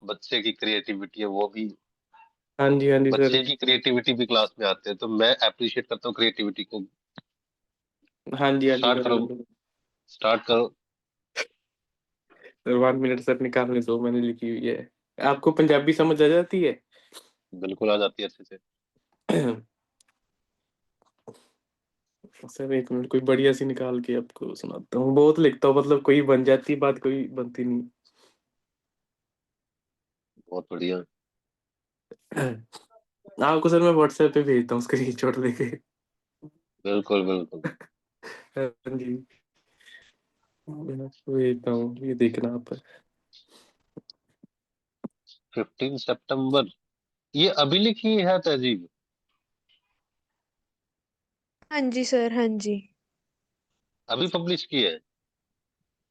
बच्चे की क्रिएटिविटी है वो भी, हाँ जी, हाँ जी सर। बच्चे की क्रिएटिविटी भी क्लास में आते हैं, तो मैं अप्रिशिएट करता हूँ क्रिएटिविटी को। हाँ जी स्टार्ट सर, करो, बिल्कुल। स्टार्ट करो। सर 1 मिनट सर निकालने दो, मैंने लिखी हुई है। आपको पंजाबी समझ आ जाती है? बिल्कुल आ जाती है अच्छे से। सर 1 मिनट, कोई बढ़िया सी निकाल के आपको सुनाता हूँ। बहुत लिखता हूँ, मतलब कोई बन जाती है बात, कोई बनती नहीं। बहुत बढ़िया। आपको सर मैं व्हाट्सएप पे भेजता हूँ स्क्रीनशॉट लेके। बिल्कुल बिल्कुल। हाँ जी, मैं आपको भेजता हूँ, ये देखना आप। 15 सितंबर, ये अभी लिखी है तहजीब? हाँ जी सर, हाँ जी। अभी पब्लिश की है?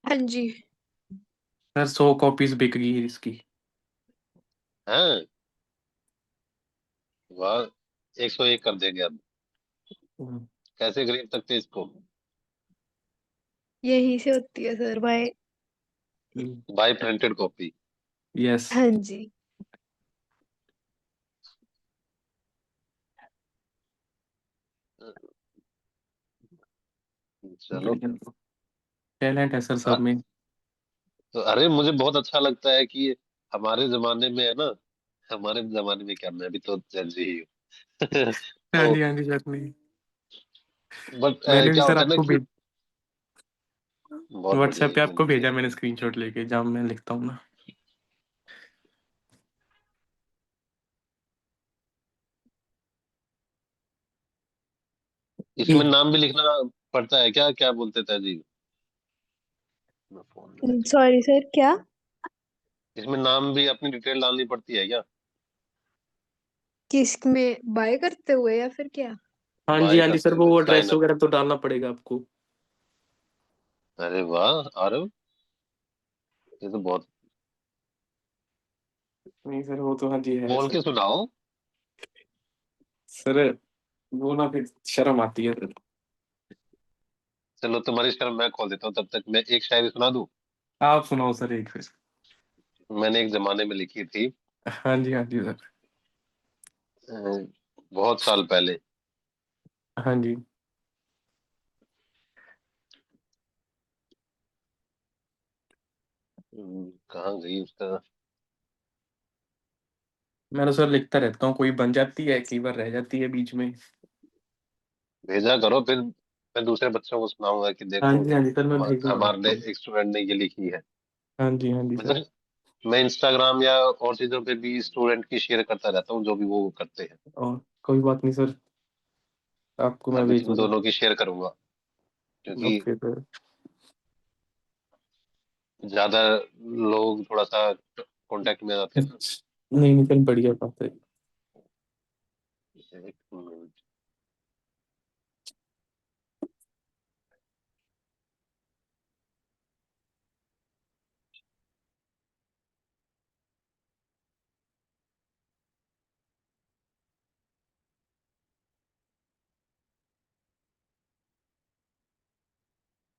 हाँ जी। सर 100 कॉपीज बिक गई है इसकी। हैं? वाह, 101 कर देंगे अब। हम्म। कैसे खरीद सकते हैं इसको? यहीं से होती है sir, bye. By printed copy. Yes. हाँ जी। चलो। बढ़िया, टैलेंट है सर सब हाँ, में। तो अरे मुझे बहुत अच्छा लगता है कि हमारे जमाने में है ना, हमारे जमाने में क्या, मैं भी तो जेन जी ही हूँ। हाँ तो जी सर, नहीं। बट मैंने भी क्या सर होता है ना आपको कि भेज बहुत बढ़िया व्हाट्सएप पे लिखते हैं आपको लिखते भेजा हैं। मैंने स्क्रीनशॉट लेके, जहाँ मैं लिखता हूँ ना। इसमें नाम भी लिखना पड़ता है क्या? क्या बोलते थे जी? मैं फोन में देख लेता सॉरी सर, क्या? हूँ। इसमें नाम भी अपनी डिटेल डालनी पड़ती है क्या? किस में, बाय करते हुए या फिर क्या? बाय हाँ जी करते सर, हुए वो साइन एड्रेस अप। वगैरह तो डालना पड़ेगा आपको। अरे वाह आरव, ये तो बहुत, नहीं सर, वो तो हाँ जी है बोल सर। के सुनाओ। सर वो ना फिर शर्म आती है सर। चलो तुम्हारी शर्म मैं खोल देता हूँ, तब तक मैं एक शायरी सुना दूं। आप सुनाओ सर एक फिर। मैंने एक जमाने में लिखी थी, हाँ जी सर। अ, बहुत साल पहले। हाँ जी। कहाँ गई उसका? मैं तो सर लिखता रहता हूँ, कोई बन जाती है, कई बार रह जाती है बीच में। भेजा करो फिर, मैं दूसरे बच्चों को सुनाऊंगा कि देखो हाँ जी सर, मैं भेजूंगा हमारे आपको। एक स्टूडेंट ने ये लिखी है। हाँ जी सर। मतलब मैं इंस्टाग्राम या और चीजों पे भी स्टूडेंट की शेयर करता रहता हूँ जो भी वो करते हैं। और कोई बात नहीं सर, आपको मैं अभी तुम भेजूंगा। दोनों की शेयर करूंगा, क्योंकि ओके सर। ज्यादा लोग थोड़ा सा कांटेक्ट में आते हैं ना। नहीं नहीं सर, बढ़िया बात है। एक मिनट।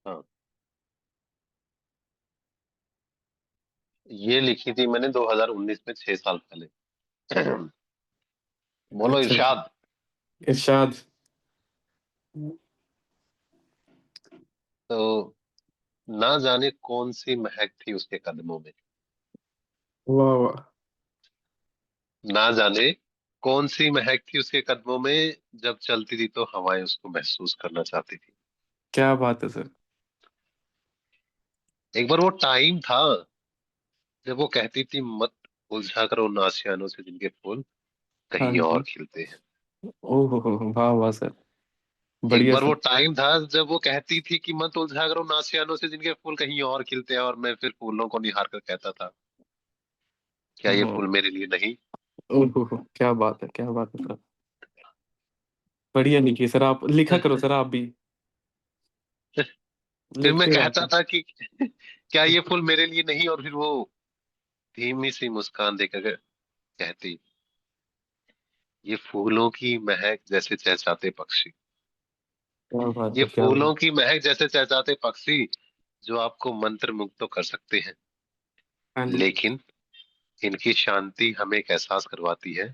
हाँ, ये लिखी थी मैंने 2019 में, 6 साल पहले। बोलो अच्छा, इरशाद। इरशाद। तो ना जाने कौन सी महक थी उसके कदमों में, वाह वाह, ना जाने कौन सी महक थी उसके कदमों में, जब चलती थी तो हवाएं उसको महसूस करना चाहती थी। क्या बात है सर। एक बार वो टाइम था जब वो कहती थी, मत उलझा करो उन आशियानों से जिनके फूल हाँ कहीं और जी। खिलते हैं। ओहो हो, वाह वाह सर। एक बढ़िया बार वो सर। टाइम था जब वो कहती थी कि मत उलझा करो उन आशियानों से जिनके फूल कहीं और खिलते हैं, और मैं फिर फूलों को निहार कर कहता था, क्या ये ओहो, फूल मेरे लिए नहीं? ओहो हो, क्या बात है, क्या बात है सर। बढ़िया लिखिए सर, आप लिखा करो सर आप भी। फिर मैं लिखते रहा कहता करो। था कि क्या ये फूल मेरे लिए नहीं, और फिर वो धीमी सी मुस्कान देकर कहती, ये फूलों की महक जैसे चहचहाते पक्षी, क्या बात ये है, क्या बात। फूलों की महक जैसे चहचहाते पक्षी, जो आपको मंत्र मुग्ध तो कर सकते हैं, हाँ जी। लेकिन इनकी शांति हमें एक एहसास करवाती है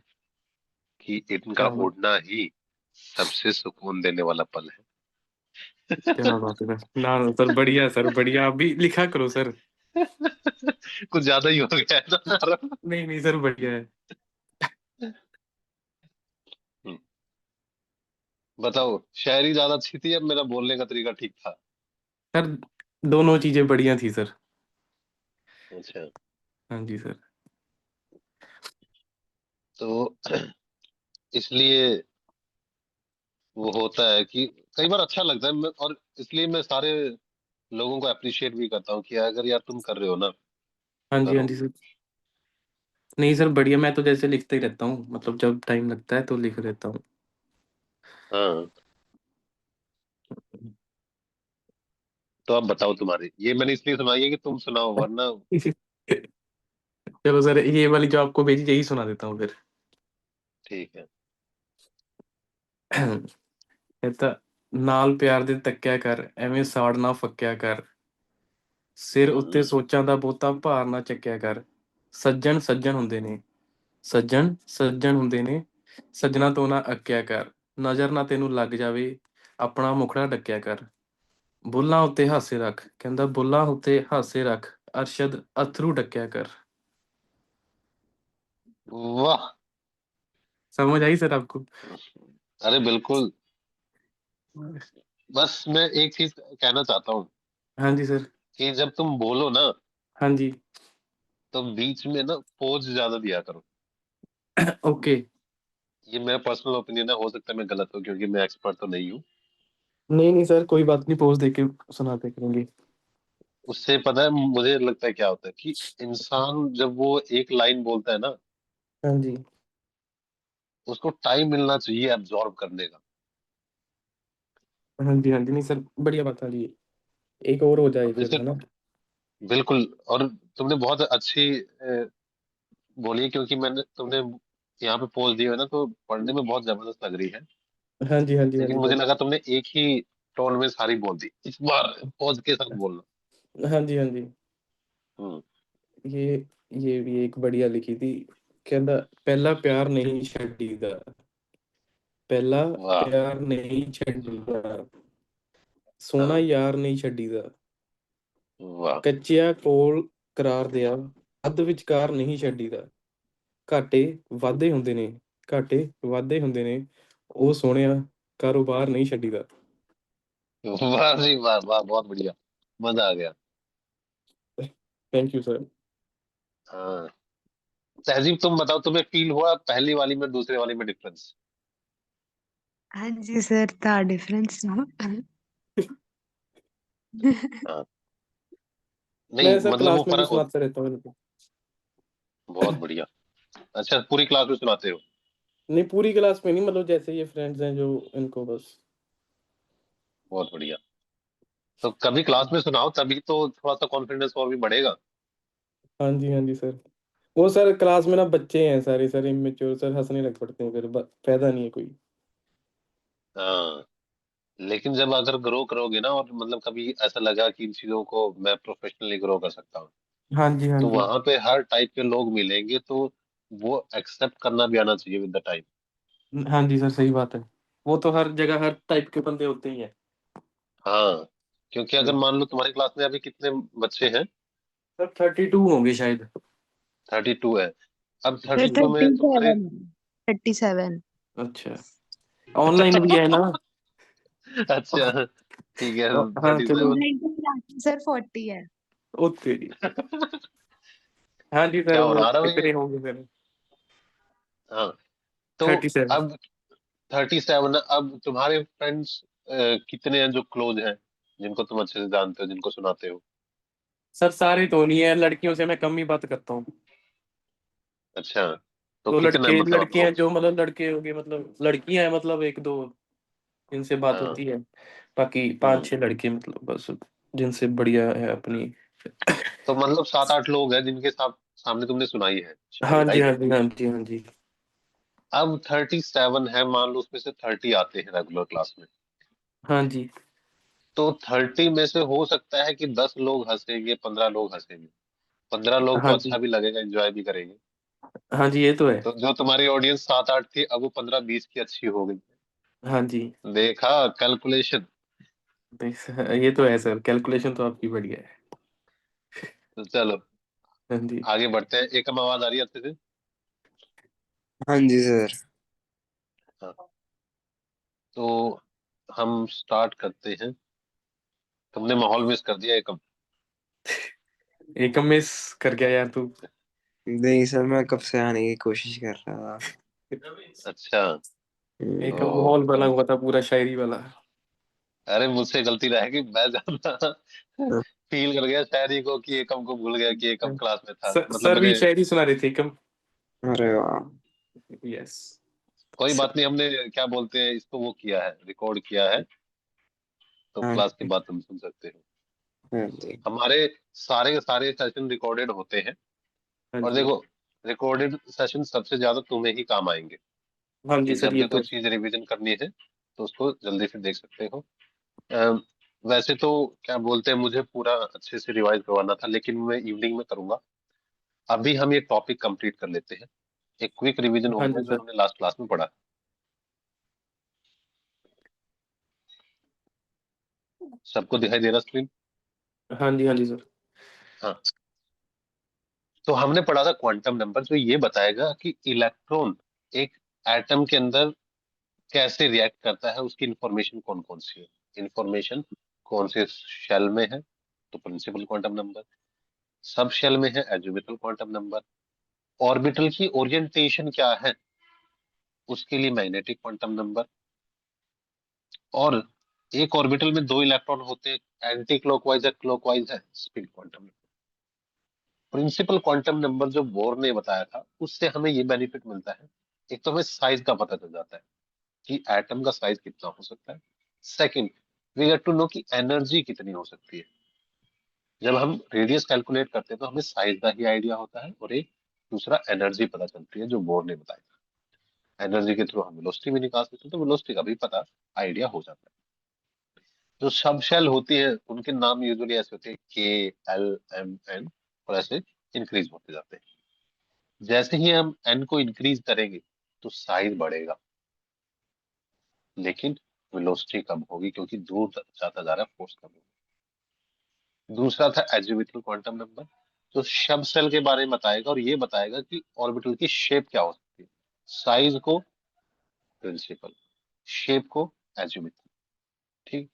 कि इनका क्या बात, उड़ना ही सबसे सुकून देने वाला पल क्या बात है सर। ना ना सर, बढ़िया सर, बढ़िया। आप भी लिखा करो सर। है। कुछ ज्यादा ही हो गया है ना। नहीं नहीं सर, बढ़िया है। हम्म, बताओ, शायरी ज्यादा अच्छी थी या मेरा बोलने का तरीका ठीक था? सर दोनों चीजें बढ़िया थी सर। अच्छा। हाँ जी सर। तो इसलिए वो होता है कि कई बार अच्छा लगता है और इसलिए मैं सारे लोगों को अप्रिशिएट भी करता हूँ कि अगर यार तुम कर रहे हो ना तो हाँ जी, हाँ करो। जी सर। नहीं सर, बढ़िया। मैं तो जैसे लिखता ही रहता हूँ, मतलब जब टाइम लगता है तो लिख रहता हूँ। हाँ, तो अब बताओ, तुम्हारी ये मैंने इसलिए सुनाई है कि तुम सुनाओ, वरना। चलो सर, ये वाली जो आपको भेजी यही सुना देता हूँ फिर। ठीक है। कहता, नाल प्यार ਦੇ ਤੱਕਿਆ ਕਰ ਐਵੇਂ ਸਾੜ ਨਾ ਫੱਕਿਆ ਕਰ ਸਿਰ ਉੱਤੇ हम्म। ਸੋਚਾਂ ਦਾ ਬਹੁਤਾ ਭਾਰ ਨਾ ਚੱਕਿਆ ਕਰ ਸੱਜਣ ਸੱਜਣ ਹੁੰਦੇ ਨੇ ਸੱਜਣ ਸੱਜਣ ਹੁੰਦੇ ਨੇ ਸੱਜਣਾ ਤੋਂ ਨਾ ਅੱਕਿਆ ਕਰ ਨਜ਼ਰ ਨਾ ਤੈਨੂੰ ਲੱਗ ਜਾਵੇ ਆਪਣਾ ਮੁਖੜਾ ਢੱਕਿਆ ਕਰ ਬੁੱਲਾਂ ਉੱਤੇ ਹਾਸੇ ਰੱਖ ਕਹਿੰਦਾ ਬੁੱਲਾਂ ਉੱਤੇ ਹਾਸੇ ਰੱਖ ਅਰਸ਼ਦ ਅਥਰੂ ਢੱਕਿਆ कर। वाह। समझ आई सर आपको? अरे बिल्कुल। बस मैं एक चीज कहना चाहता हूँ हाँ जी सर। कि जब तुम बोलो ना हाँ जी। तो बीच में ना पोज ज्यादा दिया करो। ओके। ये मेरा पर्सनल ओपिनियन है, हो सकता है मैं गलत हूँ क्योंकि मैं एक्सपर्ट तो नहीं हूँ। नहीं नहीं सर, कोई बात नहीं, पोज दे के सुनाते करेंगे। उससे पता है मुझे लगता है क्या होता है कि इंसान जब वो एक लाइन बोलता है ना, हाँ जी, उसको टाइम मिलना चाहिए एब्जॉर्ब करने का। हाँ जी, हाँ जी। नहीं सर, बढ़िया बात है जी। एक और हो जाए अब फिर, जैसे है ना? बिल्कुल। और तुमने बहुत अच्छी बोली है, क्योंकि मैंने तुमने यहाँ पे पोज दिया है ना, तो पढ़ने में बहुत जबरदस्त लग रही है। हाँ जी, हाँ जी, हाँ लेकिन जी मुझे सर। लगा तुमने एक ही टोन में सारी बोल दी, इस बार पोज के साथ बोलना। हाँ जी, हाँ जी। हम्म। ये ये भी एक बढ़िया लिखी थी। कहता, पहला प्यार नहीं छड़ीदा, पहला वाह। प्यार नहीं छड़ीदा, सोना हाँ। यार नहीं छड़ीदा, वाह। ਕੱਚਿਆਂ ਕੋਲ ਕਰਾਰ ਦਿਆ, ਅੱਧ ਵਿਚਕਾਰ ਨਹੀਂ ਛੱਡੀਦਾ, ਘਾਟੇ ਵਾਧੇ ਹੁੰਦੇ ਨੇ, ਘਾਟੇ ਵਾਧੇ ਹੁੰਦੇ ਨੇ, ਉਹ ਸੋਹਣਿਆ ਕਾਰੋਬਾਰ ਨਹੀਂ ਛੱਡੀਦਾ। वाह जी वाह वाह, बहुत बढ़िया। मजा आ गया। Thank you sir. हाँ। तहजीब, तुम बताओ, तुम्हें फील हुआ पहली वाली में दूसरे वाली में डिफरेंस? हाँ जी सर, था डिफरेंस ना। हाँ। मैं नहीं सर मतलब वो क्लास में भी फर्क हो। सुनाता रहता हूँ इनको। बहुत बढ़िया। अच्छा, पूरी क्लास में सुनाते हो? नहीं, पूरी क्लास में नहीं, मतलब जैसे ये फ्रेंड्स हैं जो, इनको बस। बहुत बढ़िया। तो कभी क्लास में सुनाओ, तभी तो थोड़ा सा कॉन्फिडेंस और भी बढ़ेगा। हाँ जी, हाँ जी सर। वो सर क्लास में ना बच्चे हैं सारे सर, इमेच्योर सर, हंसने लग पड़ते हैं फिर, फायदा नहीं है कोई। हाँ। लेकिन जब अगर ग्रो करोगे ना, और मतलब कभी ऐसा लगा कि इन चीजों को मैं प्रोफेशनली ग्रो कर सकता हूँ, हाँ जी, हाँ तो जी। वहां पे हर टाइप के लोग मिलेंगे, तो वो एक्सेप्ट करना भी आना चाहिए विद द टाइम। हाँ जी सर, सही बात है। वो तो हर जगह हर टाइप के बंदे होते ही हैं। हाँ। क्योंकि अगर मान लो तुम्हारी क्लास में अभी कितने बच्चे हैं? सर 32 होंगे शायद। 32 है। अब सर 32 में तुम्हारे 37, 37। अच्छा, ऑनलाइन भी है ना? अच्छा, ठीक है। हाँ थर्टी चलो। सेवन ऑनलाइन तो सर 40 है। ओ तेरी। हाँ जी सर, क्या हो वो रहा है ये? इतने होंगे फिर। हाँ। तो 37। अब 37, अब तुम्हारे फ्रेंड्स कितने हैं जो क्लोज हैं, जिनको तुम अच्छे से जानते हो, जिनको सुनाते हो? सर सारे तो नहीं है, लड़कियों से मैं कम ही बात करता हूँ। अच्छा। तो तो कितना है लड़के मतलब लड़के हैं अप्रोक्स? जो, मतलब लड़के हो गए, मतलब लड़कियां हैं मतलब एक दो, जिनसे बात हाँ। होती है। बाकी पांच हम्म। छह लड़के मतलब बस, जिनसे बढ़िया है अपनी। तो मतलब 7-8 लोग हैं जिनके साथ सामने तुमने सुनाई है हाँ शायरी, जी, राइट? हाँ जी, हाँ जी, हाँ जी। अब 37 है, मान लो उसमें से 30 आते हैं रेगुलर क्लास में। हाँ जी। तो 30 में से हो सकता है कि 10 लोग हंसेंगे, 15 लोग हंसेंगे। 15 लोग तो हाँ अच्छा जी, भी लगेगा, एंजॉय भी करेंगे। हाँ जी, ये तो है। तो जो तुम्हारी ऑडियंस 7-8 थी, अब वो 15-20 की अच्छी हो गई। हाँ जी, देखा कैलकुलेशन। ये तो है सर, कैलकुलेशन तो आपकी बढ़िया है। तो चलो हाँ जी। आगे बढ़ते हैं। एकम आवाज आ रही है अच्छे से? हाँ जी सर। हाँ, तो हम स्टार्ट करते हैं। तुमने माहौल मिस कर दिया एकम। एकम मिस कर गया यार तू। नहीं सर, मैं कब से आने की कोशिश कर रहा था। अच्छा। एकम तो माहौल बना हुआ था पूरा शायरी वाला। अरे मुझसे गलती रहेगी, मैं ज्यादा फील कर गया शायरी को, कि एकम को भूल गया कि एकम क्लास में था, मतलब सर भी मैंने। शायरी सुना रहे थे एकम। अरे वाह। यस। कोई बात नहीं, हमने क्या बोलते हैं इसको, वो किया है, रिकॉर्ड किया है, तो हाँ क्लास के जी। बाद तुम सुन सकते हो। हाँ जी। हमारे सारे के सारे सेशन रिकॉर्डेड होते हैं। हाँ और जी, देखो, रिकॉर्डेड सेशन सबसे ज्यादा तुम्हें ही काम आएंगे, हाँ जी कि सर, जब ये भी तो कोई चीज रिवीजन करनी है तो उसको जल्दी से देख सकते हो। अम, वैसे तो क्या बोलते हैं, मुझे पूरा अच्छे से रिवाइज करवाना था, लेकिन मैं इवनिंग में करूंगा। अभी हम ये टॉपिक कंप्लीट कर लेते हैं। एक क्विक रिवीजन हाँ होगा जी जो सर। हमने लास्ट क्लास में पढ़ा। सबको दिखाई दे रहा स्क्रीन? हाँ जी, हाँ जी सर। हाँ। तो हमने पढ़ा था क्वांटम नंबर, जो ये बताएगा कि इलेक्ट्रॉन एक एटम के अंदर कैसे रिएक्ट करता है, उसकी इंफॉर्मेशन कौन कौन सी है। इंफॉर्मेशन कौन से शेल में है, तो प्रिंसिपल क्वांटम नंबर। सब शेल में है, एजुबिटल क्वांटम नंबर। ऑर्बिटल की ओरिएंटेशन क्या है, उसके लिए मैग्नेटिक क्वांटम नंबर। और एक ऑर्बिटल में 2 इलेक्ट्रॉन होते हैं, एंटी क्लॉकवाइज है, क्लॉकवाइज है, spin quantum number. Principal quantum number जो बोर ने बताया था, उससे हमें ये बेनिफिट मिलता है। एक तो हमें साइज का पता चल जाता है कि एटम का साइज कितना हो सकता है। Second, we get to know कि एनर्जी कितनी हो सकती है। जब हम रेडियस कैलकुलेट करते हैं तो हमें साइज का ही आइडिया होता है, और एक दूसरा एनर्जी पता चलती है जो बोर ने बताया। एनर्जी के थ्रू हम वेलोसिटी भी निकाल सकते हैं, तो वेलोसिटी का भी पता आइडिया हो जाता है। जो सब शेल होती है उनके नाम यूजुअली ऐसे होते हैं, के, एल, एम, एन, और ऐसे इंक्रीज होते जाते हैं। जैसे ही हम एन को इंक्रीज करेंगे तो साइज बढ़ेगा, लेकिन वेलोसिटी कम होगी, क्योंकि दूर जाता जा रहा है, फोर्स कम होगी। दूसरा था एजिमुथल क्वांटम नंबर, जो शब सेल के बारे में बताएगा, और ये बताएगा कि ऑर्बिटल की शेप क्या हो सकती है। साइज को प्रिंसिपल, शेप को एजिमुथल। ठीक।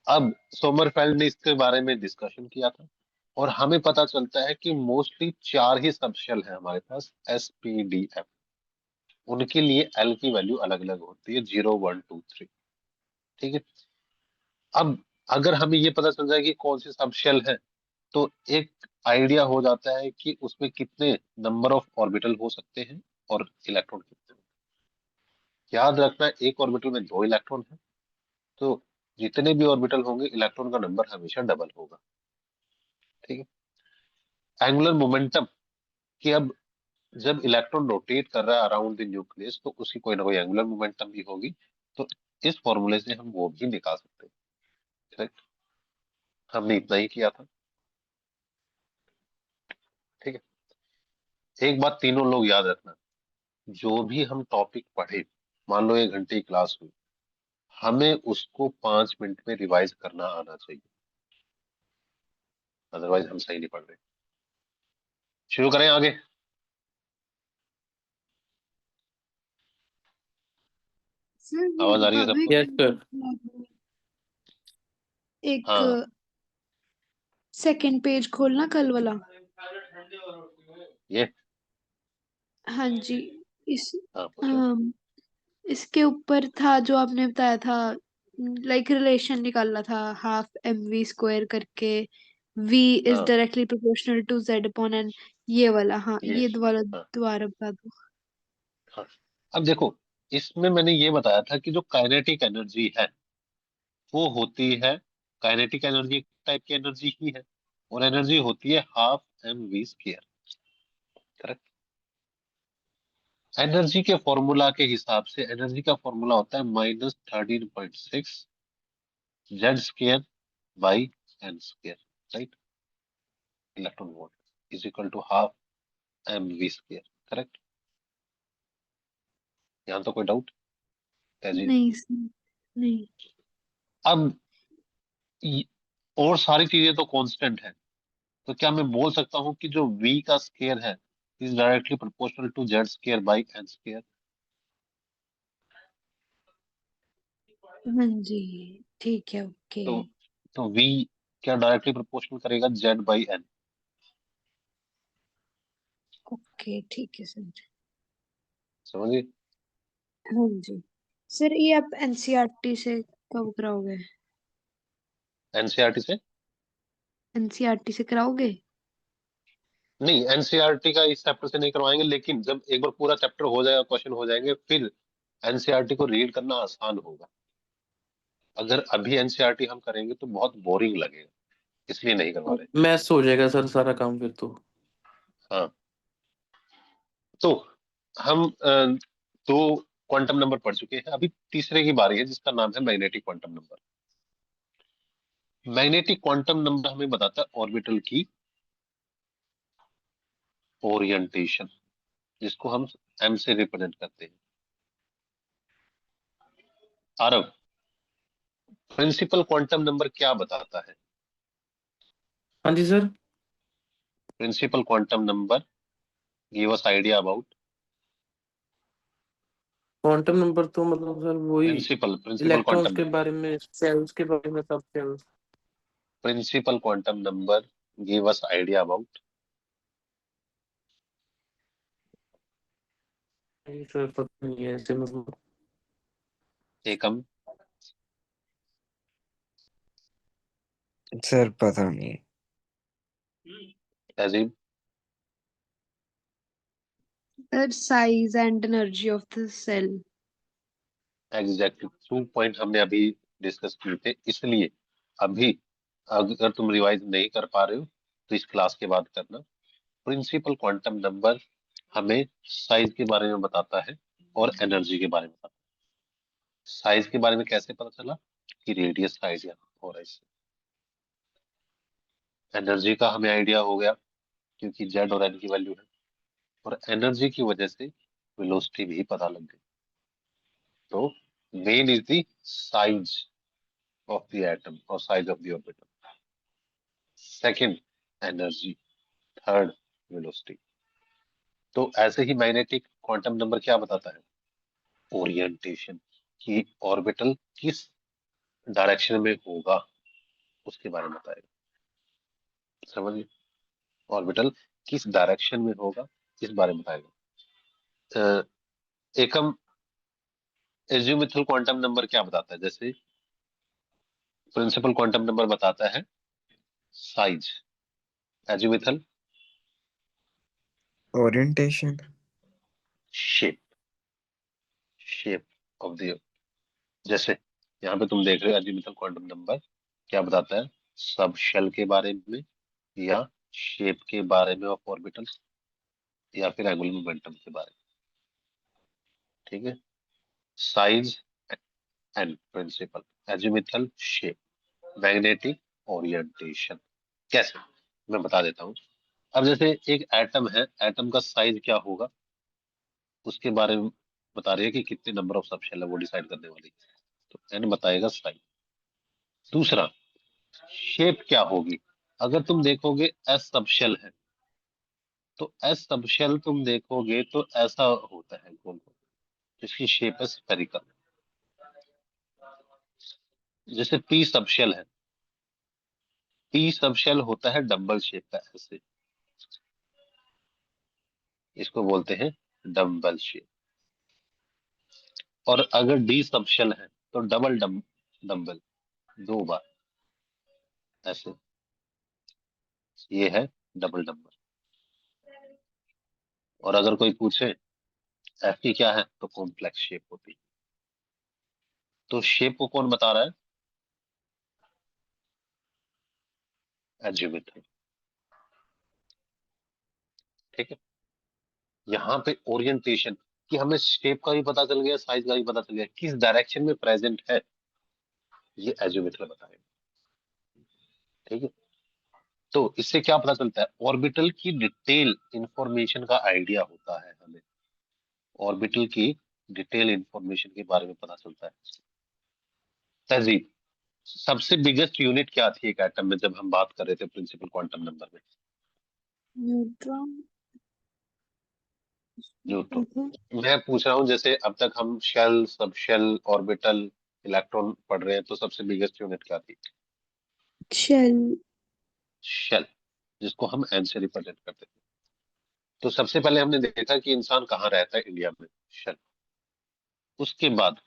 अब सोमरफेल्ड ने इसके बारे में डिस्कशन किया था, और हमें पता चलता है कि मोस्टली 4 ही सब शेल है हमारे पास, एस, पी, डी, एफ। उनके लिए एल की वैल्यू अलग अलग होती है, 0, 1, 2, 3। ठीक है। अब अगर हमें ये पता चल जाए कि कौन सी सब शेल है, तो एक आइडिया हो जाता है कि उसमें कितने नंबर ऑफ ऑर्बिटल हो सकते हैं, और इलेक्ट्रॉन कितने होते हैं। याद रखना, एक ऑर्बिटल में 2 इलेक्ट्रॉन है, तो जितने भी ऑर्बिटल होंगे, इलेक्ट्रॉन का नंबर हमेशा डबल होगा। ठीक है। एंगुलर मोमेंटम, कि अब जब इलेक्ट्रॉन रोटेट कर रहा है अराउंड द न्यूक्लियस, तो उसकी कोई ना कोई एंगुलर मोमेंटम भी होगी। तो इस फॉर्मूले से हम वो भी निकाल सकते हैं। करेक्ट। हमने इतना ही किया था। ठीक है। एक बात तीनों लोग याद रखना, जो भी हम टॉपिक पढ़े, मान लो 1 घंटे की क्लास हुई, हमें उसको 5 मिनट में रिवाइज करना आना चाहिए, अदरवाइज हम सही नहीं पढ़ रहे। शुरू करें आगे? सर वो आवाज आ रही है बता दो, सबको? Yes sir. एक हाँ। सेकंड पेज खोलना कल वाला। ये। हाँ जी। इस हाँ पूछो। अम, इसके ऊपर था जो आपने बताया था, लाइक रिलेशन निकालना था, हाफ एम वी स्क्वायर करके, v इज हाँ directly proportional to z upon n, ये वाला। हाँ, ये। ये दोबारा हाँ दोबारा बता दो। हाँ। अब देखो, इसमें मैंने ये बताया था कि जो काइनेटिक एनर्जी है वो होती है, काइनेटिक एनर्जी एक टाइप की एनर्जी ही है, और एनर्जी होती है ½ mv²। करेक्ट। एनर्जी के फॉर्मूला के हिसाब से एनर्जी का फॉर्मूला होता है -13.6 Z² by n²। Right. Electron volt is equal to half mv square. Correct? यहाँ तो कोई डाउट है जी? नहीं सर, नहीं। अब और सारी चीजें तो कांस्टेंट है, तो क्या मैं बोल सकता हूँ कि जो v का स्क्वायर है is directly proportional to z square by n square? हाँ जी, ठीक है, ओके। तो v क्या डायरेक्टली प्रोपोर्शनल करेगा z बाई n? ओके, ठीक है सर। समझिए? हाँ जी सर, ये आप एनसीईआरटी से कब कराओगे? एनसीईआरटी से एनसीईआरटी से कराओगे? नहीं, एनसीईआरटी का इस चैप्टर से नहीं करवाएंगे, लेकिन जब एक बार पूरा चैप्टर हो जाएगा, क्वेश्चन हो जाएंगे, फिर एनसीईआरटी को रीड करना आसान होगा। अगर अभी एनसीईआरटी हम करेंगे तो बहुत बोरिंग लगेगा, इसलिए नहीं करवा रहे। मैथ्स हो जाएगा सर सारा काम फिर तो। हाँ, तो हम दो क्वांटम नंबर पढ़ चुके हैं, अभी तीसरे की बारी है जिसका नाम है magnetic quantum number. Magnetic quantum number हमें बताता है ऑर्बिटल की ओरिएंटेशन, जिसको हम m से रिप्रेजेंट करते हैं। आरव, प्रिंसिपल क्वांटम नंबर क्या बताता है? हाँ जी sir. Principal quantum number give us idea about quantum number तो मतलब सर वही प्रिंसिपल इलेक्ट्रॉन्स क्वांटम के नंबर बारे में, सेल्स के बारे में, subshells. Principal quantum number give us idea about. Sir पता नहीं है ऐसे मतलब। एकम, सर पता नहीं। तहजीब, sir size and energy of the cell. Exactly 2 point हमने अभी डिस्कस किए थे, इसलिए अभी अगर तुम रिवाइज नहीं कर पा रहे हो तो इस क्लास के बाद करना। प्रिंसिपल क्वांटम नंबर हमें साइज के बारे में बताता है और एनर्जी के बारे में बताता है। साइज के बारे में कैसे पता चला? कि रेडियस का आइडिया हो रहा है इससे। एनर्जी का हमें आइडिया हो गया क्योंकि जेड और एन की वैल्यू है, और एनर्जी की वजह से वेलोसिटी भी पता लग गई। तो main is the size of the atom और size of the orbital, second energy, third velocity. तो ऐसे ही मैग्नेटिक क्वांटम नंबर क्या बताता है? ओरिएंटेशन, कि ऑर्बिटल किस डायरेक्शन में होगा उसके बारे में बताएगा। समझिए, ऑर्बिटल किस डायरेक्शन में होगा इस बारे में बताएगा। एकम, एज्यूमिथल क्वांटम नंबर क्या बताता है? जैसे प्रिंसिपल क्वांटम नंबर बताता है size, azimuthal orientation. Shape, shape of the, जैसे यहाँ पे तुम देख रहे हो एज्यूमिथल क्वांटम नंबर क्या बताता है? सब शेल के बारे में, या शेप के बारे में ऑफ ऑर्बिटल्स, या फिर एंगुलर मोमेंटम के बारे में। ठीक है, size and principal, azimuthal shape, magnetic orientation. कैसे? मैं बता देता हूँ। अब जैसे एक एटम है, एटम का साइज क्या होगा उसके बारे में बता रही है कि कितने नंबर ऑफ सब शेल है, वो डिसाइड करने वाली है। तो एन बताएगा साइज। दूसरा, शेप क्या होगी? अगर तुम देखोगे एस सब शेल है, तो एस सब शेल तुम देखोगे तो ऐसा होता है गोल गोल, जिसकी शेप है स्फेरिकल। जैसे पी सब शेल है, पी सब शेल होता है डम्बल शेप का, ऐसे, इसको बोलते हैं डम्बल शेप। और अगर डी सब शेल है तो डबल डम्बल, दो बार ऐसे, ये है डबल डम्बल। और अगर कोई पूछे एफ की क्या है, तो कॉम्प्लेक्स शेप होती है। तो शेप को कौन बता रहा है? एज्यूमिथल। ठीक है, यहाँ पे ओरिएंटेशन, कि हमें शेप का भी पता चल गया, साइज का भी पता चल गया, किस डायरेक्शन में प्रेजेंट है ये एज्यूमिथल बताएगा। ठीक है, तो इससे क्या पता चलता है, ऑर्बिटल की डिटेल इंफॉर्मेशन का आइडिया होता है हमें, ऑर्बिटल की डिटेल इंफॉर्मेशन के बारे में पता चलता है। तहजीब, सबसे बिगेस्ट यूनिट क्या थी एक एटम में जब हम बात कर रहे थे प्रिंसिपल क्वांटम नंबर में? न्यूट्रॉन। न्यूट्रॉन। मैं पूछ रहा हूँ, जैसे अब तक हम शेल, सब शेल, ऑर्बिटल, इलेक्ट्रॉन पढ़ रहे हैं, तो सबसे बिगेस्ट यूनिट क्या थी? शेल। शेल, जिसको हम एन से रिप्रेजेंट करते थे। तो सबसे पहले हमने देखा कि इंसान कहाँ रहता है, इंडिया में, शेल। उसके बाद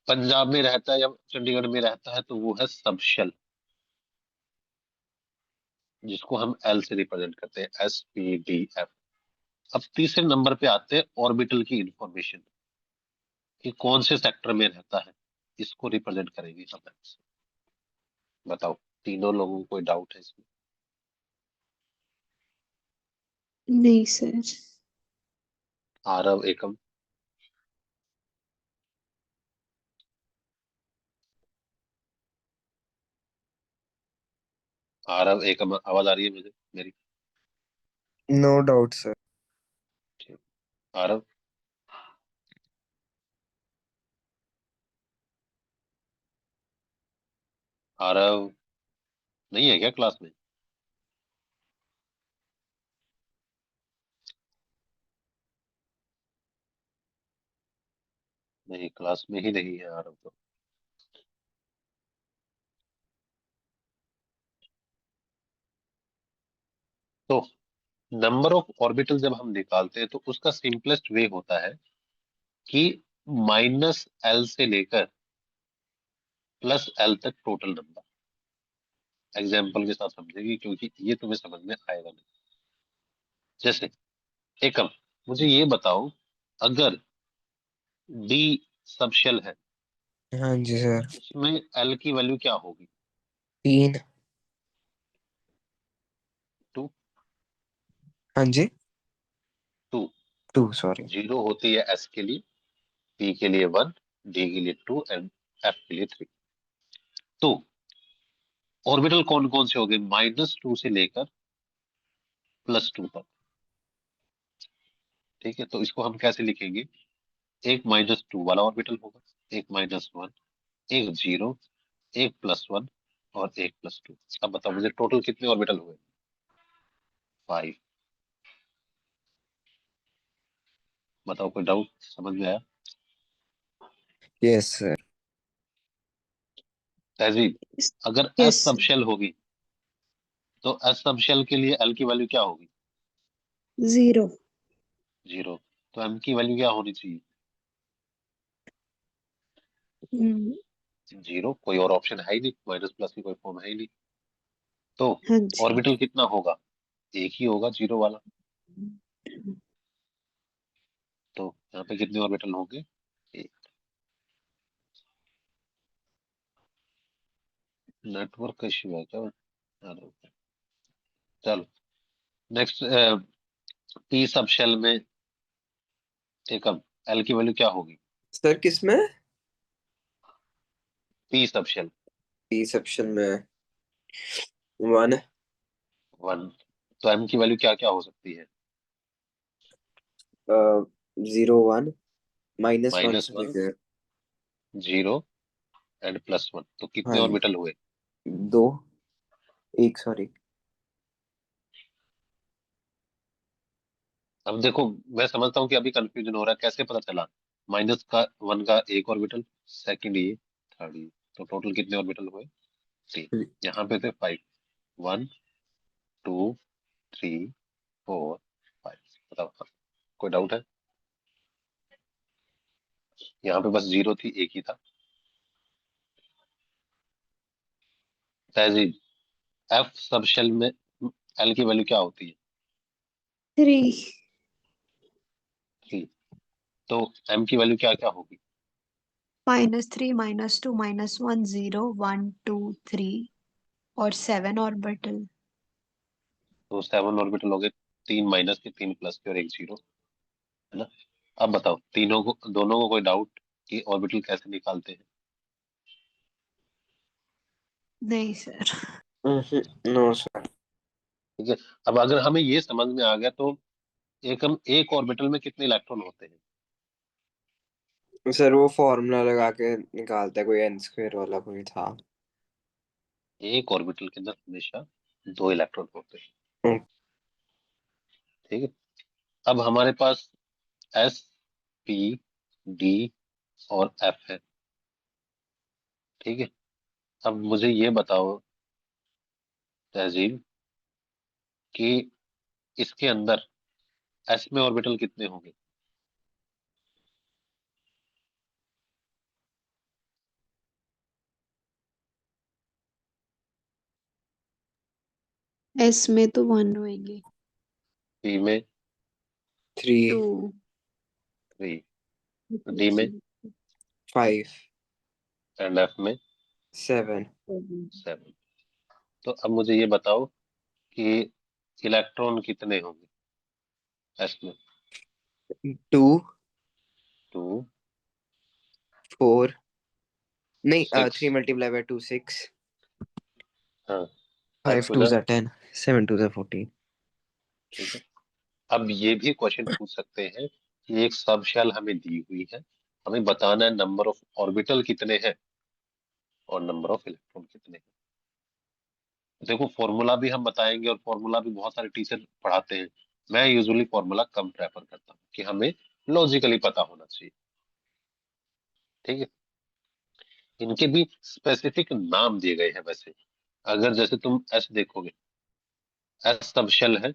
पंजाब में रहता है या चंडीगढ़ में रहता है, तो वो है सब शेल, जिसको हम एल से रिप्रेजेंट करते हैं, SPDF। अब तीसरे नंबर पे आते हैं ऑर्बिटल की इंफॉर्मेशन, कि कौन से सेक्टर में रहता है, इसको रिप्रेजेंट करेंगे हम। बताओ, तीनों लोगों को कोई डाउट है इसमें? नहीं सर। आरव, एकम, आरव, एकम, आवाज आ रही है मुझे मेरी? No doubt sir. ठीक। आरव, आरव नहीं है क्या क्लास में? नहीं, क्लास में ही नहीं है आरव तो। तो नंबर ऑफ ऑर्बिटल जब हम निकालते हैं, तो उसका सिंपलेस्ट वे होता है कि -L से लेकर +L तक टोटल नंबर। एग्जाम्पल के साथ समझेगी, क्योंकि ये तुम्हें समझ में आएगा नहीं। जैसे एकम, मुझे ये बताओ, अगर D सब शेल है, हाँ जी सर। उसमें L की वैल्यू क्या होगी? 3। 2। हाँ जी। 2। 2 सॉरी। 0 होती है S के लिए, P के लिए 1, D के लिए 2 एंड F के लिए 3। तो ऑर्बिटल कौन कौन से हो गए -2 से लेकर +2 तक? ठीक है, तो इसको हम कैसे लिखेंगे? एक -2 वाला ऑर्बिटल होगा, एक -1, एक 0, एक +1 और एक +2। अब बताओ मुझे, टोटल कितने ऑर्बिटल हुए? 5। बताओ, कोई डाउट? समझ में आया? Yes sir. तहजीब, अगर यस S सब शेल होगी, तो S सब शेल के लिए L की वैल्यू क्या होगी? 0। 0। तो M की वैल्यू क्या होनी चाहिए? 0। कोई और ऑप्शन है ही नहीं, माइनस प्लस की कोई फॉर्म है ही नहीं। तो हाँ जी। ऑर्बिटल कितना होगा? एक ही होगा, 0 वाला। तो यहाँ पे कितने ऑर्बिटल होंगे? एक। नेटवर्क का इश्यू है क्या? अरे, चलो नेक्स्ट। P सब शेल में एक, अब L की वैल्यू क्या होगी? सर किसमें? P सब शेल पी सेक्शन में 1। 1। तो M की वैल्यू क्या क्या हो सकती है? 0 1 -1 -1, सर। 0 एंड +1। तो कितने हाँ जी। ऑर्बिटल हुए? 2। 1 सॉरी। अब देखो, मैं समझता हूँ कि अभी कंफ्यूजन हो रहा है, कैसे पता चला? -1 का एक ऑर्बिटल, सेकंड ये, थर्ड ये, तो टोटल कितने ऑर्बिटल हुए? 3। यहाँ पे थे 5। 1 2 3 4 5। बताओ, कोई डाउट है? यहाँ पे बस 0 थी, एक ही था। तहजीब, F सब शेल में L की वैल्यू क्या होती है? 3। 3। तो M की वैल्यू क्या क्या होगी? -3 -2 -1 0 1 2 3 और 7 ऑर्बिटल। तो 7 ऑर्बिटल हो गए, 3 माइनस के, 3 प्लस के और एक 0, है ना? अब बताओ, तीनों को, दोनों को कोई डाउट कि ऑर्बिटल कैसे निकालते हैं? नहीं सर। No sir. ठीक है। अब अगर हमें ये समझ में आ गया तो एक ऑर्बिटल में कितने इलेक्ट्रॉन होते हैं? सर वो फॉर्मूला लगा के निकालता है, कोई एन स्क्वायर वाला कोई था। एक ऑर्बिटल के अंदर हमेशा 2 इलेक्ट्रॉन होते हैं। हम्म, ठीक है। अब हमारे पास एस, पी, डी और एफ है। ठीक है। अब मुझे ये बताओ तहजीब कि इसके अंदर एस में ऑर्बिटल कितने होंगे? एस में तो 1 होंगे, पी में 3, 2, 3, डी में 5, एंड एफ में 7, 7। तो अब मुझे ये बताओ कि इलेक्ट्रॉन कितने होंगे एस में? 2, 2, 4, नहीं 6। 3 मल्टीप्लाई बाय 2 6, हाँ, 5 5 टू 2 जा। 10, 7 2 14। ठीक है। अब ये भी क्वेश्चन पूछ सकते हैं कि एक सब शेल हमें दी हुई है, हमें बताना है नंबर ऑफ ऑर्बिटल कितने हैं और नंबर ऑफ इलेक्ट्रॉन कितने हैं। देखो फॉर्मूला भी हम बताएंगे और फॉर्मूला भी बहुत सारे टीचर पढ़ाते हैं। मैं यूजुअली फॉर्मूला कम प्रेफर करता हूँ कि हमें लॉजिकली पता होना चाहिए। ठीक है। इनके भी स्पेसिफिक नाम दिए गए हैं वैसे। अगर जैसे तुम एस देखोगे, एस सब शेल है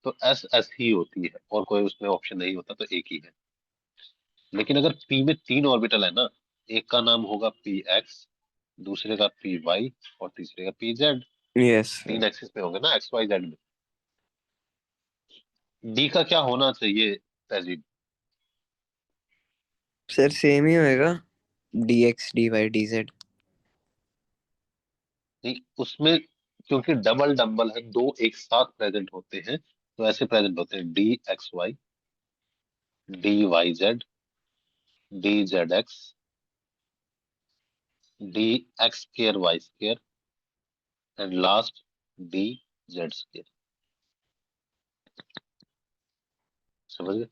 तो एस एस ही होती है और कोई उसमें ऑप्शन नहीं होता, तो एक ही है। लेकिन अगर पी में 3 ऑर्बिटल है ना, एक का नाम होगा पी एक्स, दूसरे का पी वाई और तीसरे का P Z. Yes sir. 3 axis में होंगे ना, एक्स वाई जेड में। डी का क्या होना चाहिए तहजीब? सर सेम ही होएगा, dx dy dz। नहीं, उसमें क्योंकि डबल डम्बल है, दो एक साथ प्रेजेंट होते हैं, तो ऐसे प्रेजेंट होते हैं d x y, d y z, d z x, d x square y square and last d z square. समझ गए?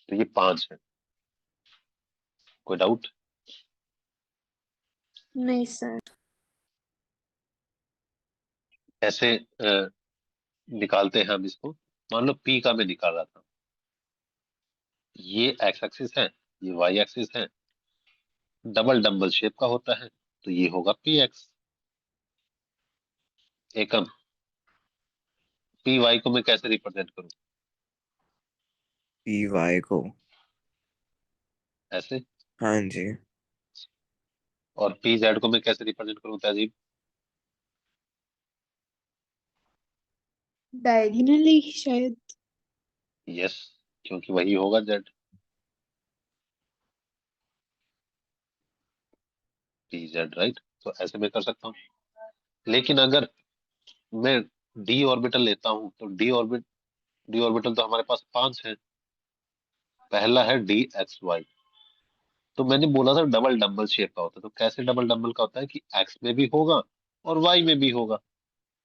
तो ये 5 है। कोई डाउट? नहीं सर। ऐसे निकालते हैं हम इसको। मान लो पी का मैं निकाल रहा था, ये एक्स एक्सिस है, ये वाई एक्सिस है, डबल डम्बल शेप का होता है, तो ये होगा पी एक्स। एकम पी वाई को मैं कैसे रिप्रेजेंट करूं? py को, ऐसे। हाँ जी, और पी जेड को मैं कैसे रिप्रेजेंट करूं तहजीब? डायगोनली शायद। यस, क्योंकि वही होगा जेड, पी जेड राइट। तो ऐसे मैं कर सकता हूँ। लेकिन अगर मैं डी ऑर्बिटल लेता हूँ तो डी ऑर्बिटल तो हमारे पास 5 है। पहला है डी एक्स वाई, तो मैंने बोला था डबल डम्बल शेप का होता है, तो कैसे डबल डम्बल का होता है कि एक्स में भी होगा और वाई में भी होगा।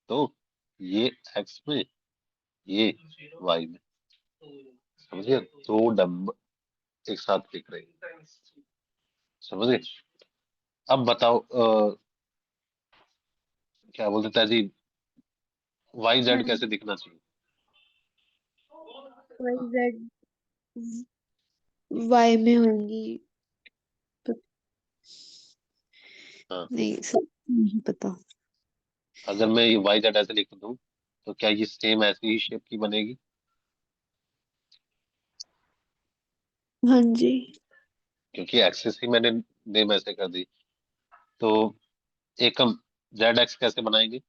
तो ये एक्स में, ये वाई में। समझिए, 2 डम्बल एक साथ लिख रहे हैं। समझिए। अब बताओ क्या बोलते हैं जी, वाई हाँ, जेड कैसे दिखना चाहिए? वाई जेड वाई में होंगी तो हाँ, नहीं सर, नहीं पता। अगर मैं ये वाई जेड ऐसे लिख दूं तो क्या ये सेम ऐसी ही शेप की बनेगी? हाँ जी। क्योंकि एक्सिस ही मैंने नेम ऐसे कर दी। तो एकम जेड एक्स कैसे बनाएंगे?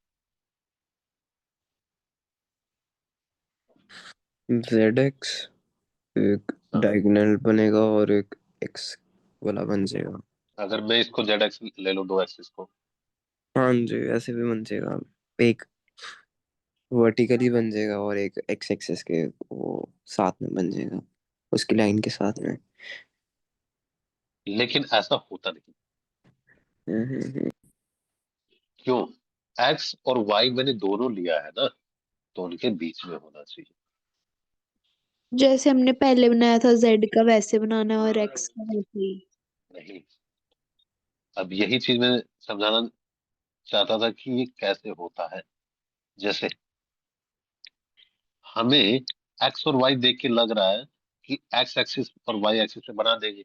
zx एक हाँ, डायगोनल बनेगा और एक x वाला बन जाएगा। अगर मैं इसको जेड एक्स ले लूं, 2 एक्सिस को। हाँ जी, ऐसे भी बन जाएगा, एक वर्टिकली बन जाएगा और एक x एक्सिस के वो साथ में बन जाएगा, उसकी लाइन के साथ में। लेकिन ऐसा होता नहीं। हम्म। क्यों? एक्स और वाई मैंने दोनों लिया है ना, तो उनके बीच में होना चाहिए। जैसे हमने पहले बनाया था जेड का वैसे बनाना है और एक्स का वैसे ही। नहीं, अब यही चीज मैं समझाना चाहता था कि ये कैसे होता है। जैसे हमें एक्स और वाई देख के लग रहा है कि एक्स एक्सिस और वाई एक्सिस पे बना देंगे,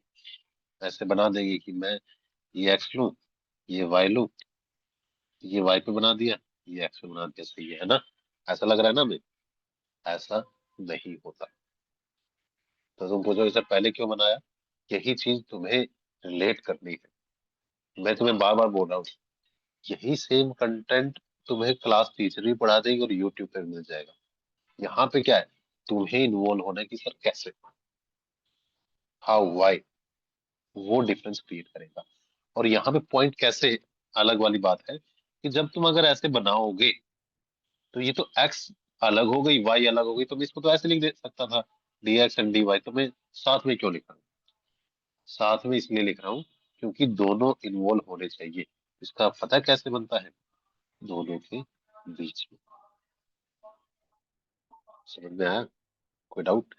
ऐसे बना देंगे कि मैं ये एक्स लूं, ये वाई लूं, ये वाई पे बना दिया, ये एक्स पे बना दिया, सही है ना? ऐसा लग रहा है ना हमें? ऐसा नहीं होता। तो तुम पूछो इसे पहले क्यों बनाया? यही चीज तुम्हें रिलेट करनी है। मैं तुम्हें बार बार बोल रहा हूँ, यही सेम कंटेंट तुम्हें क्लास टीचर भी पढ़ा देगी और यूट्यूब पे भी मिल जाएगा। यहाँ पे क्या है, तुम्हें इन्वॉल्व होना है कि सर कैसे, हाउ, व्हाई, वो डिफरेंस क्रिएट करेगा। और यहाँ पे पॉइंट कैसे अलग वाली बात है कि जब तुम अगर ऐसे बनाओगे तो ये तो एक्स अलग हो गई, वाई अलग हो गई, तो मैं इसको तो ऐसे लिख दे सकता था, d x and d y. तो मैं साथ में क्यों लिख रहा हूँ? साथ में इसलिए लिख रहा हूँ क्योंकि दोनों इन्वॉल्व होने चाहिए। इसका पता है कैसे बनता है? दोनों के बीच में। समझ में आया? कोई डाउट?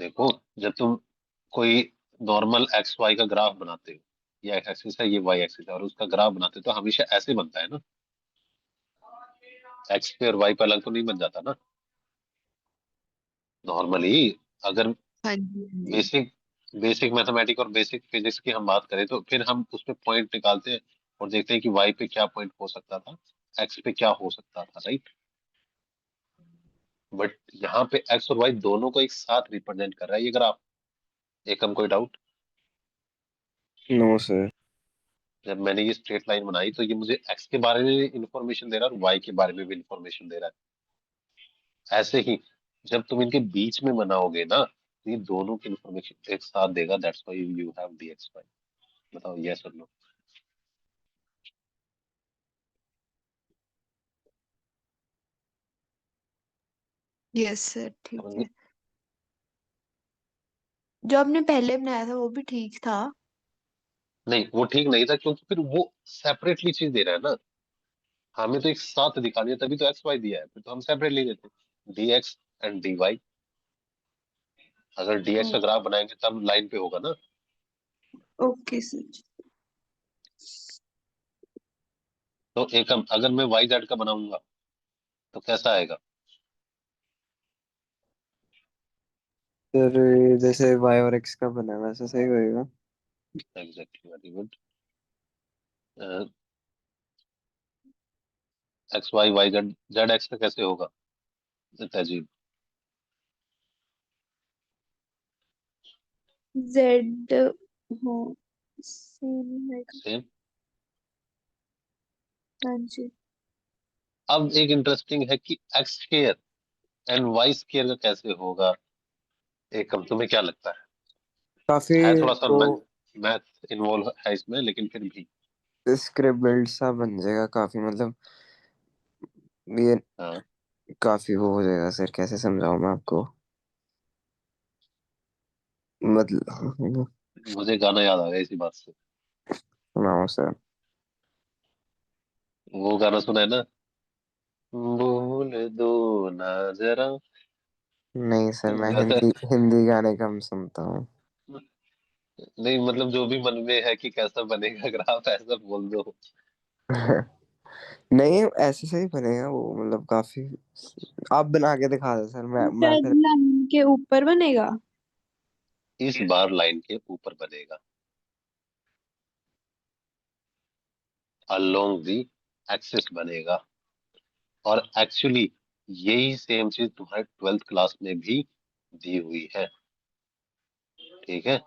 देखो, जब तुम कोई नॉर्मल एक्स वाई का ग्राफ बनाते हो, ये एक्स एक्सिस है, ये वाई एक्सिस है, और उसका ग्राफ बनाते हो तो हमेशा ऐसे बनता है ना, एक्स पे और वाई पे अलग तो नहीं बन जाता ना नॉर्मली। अगर हाँ जी, हाँ जी। बेसिक बेसिक मैथमेटिक्स और बेसिक फिजिक्स की हम बात करें तो फिर हम उस पे पॉइंट निकालते हैं और देखते हैं कि वाई पे क्या पॉइंट हो सकता था, एक्स पे क्या हो सकता था, राइट? बट यहाँ पे एक्स और वाई दोनों को एक साथ रिप्रेजेंट कर रहा है ये ग्राफ। एकम कोई डाउट? No sir. जब मैंने ये स्ट्रेट लाइन बनाई तो ये मुझे एक्स के बारे में भी इंफॉर्मेशन दे रहा है और वाई के बारे में भी इंफॉर्मेशन दे रहा है। ऐसे ही जब तुम इनके बीच में बनाओगे ना तो ये दोनों की इंफॉर्मेशन एक साथ देगा, that's why you have d x y. बताओ यस और नो? यस सर, ठीक समझ है। गए? जो आपने पहले बनाया था वो भी ठीक था। नहीं, वो ठीक नहीं था क्योंकि फिर वो सेपरेटली चीज दे रहा है ना, हमें तो एक साथ दिखानी है, तभी तो एक्स वाई दिया है, फिर तो हम सेपरेटली देते d x and d y. अगर डी एक्स का ग्राफ बनाएंगे तब लाइन पे होगा ना। Okay sir. तो एकम अगर मैं वाई जेड का बनाऊंगा तो कैसा आएगा? सर जैसे वाई और एक्स का बना है वैसा सही होएगा। Exactly, very good. X y y z, z x का कैसे होगा तहजीब? जेड हो सेम है। सेम। हाँ जी। अब एक इंटरेस्टिंग है कि x square and y square का कैसे होगा? एकम तुम्हें क्या लगता काफी है थोड़ा सा वो मैथ इन्वॉल्व है इसमें, लेकिन फिर भी। स्क्रिबल्ड सा बन जाएगा काफी, मतलब ये हाँ, काफी वो हो जाएगा सर, कैसे समझाऊं मैं आपको, मतलब मुझे गाना याद आ गया इसी बात से। सुनाओ सर। वो गाना सुना है ना, भूल दो ना जरा। नहीं सर, मैं वैसे हिंदी हिंदी गाने कम सुनता हूँ। नहीं, मतलब जो भी मन में है कि कैसा बनेगा ग्राफ ऐसा बोल दो। नहीं ऐसे सही बनेगा वो, मतलब काफी। आप बना के दिखा दो सर, मैं शायद फिर। लाइन के ऊपर बनेगा। इस बार लाइन के ऊपर बनेगा, अलोंग दी एक्सिस बनेगा। और एक्चुअली यही सेम चीज तुम्हारे 12th क्लास में भी दी हुई है, ठीक है?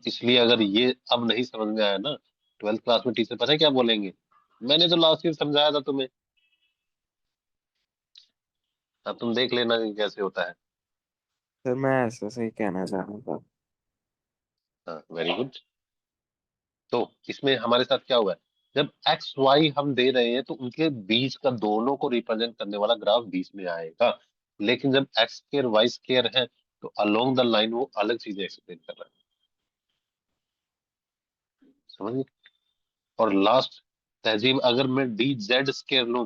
इसलिए अगर ये अब नहीं समझ में आया ना, 12th क्लास में टीचर पता है क्या बोलेंगे? मैंने तो लास्ट ईयर समझाया था तुम्हें, अब तुम देख लेना कि कैसे होता है। सर मैं ऐसे सही कहना चाह रहा था। हाँ, वेरी गुड। तो इसमें हमारे साथ क्या हुआ है, जब एक्स वाई हम दे रहे हैं तो उनके बीच का दोनों को रिप्रेजेंट करने वाला ग्राफ बीच में आएगा। लेकिन जब एक्स स्केयर वाई स्केयर है तो अलोंग द लाइन वो अलग चीजें एक्सप्लेन कर रहा है। समझ गए। और लास्ट तहजीब, अगर मैं डी जेड स्केयर लूं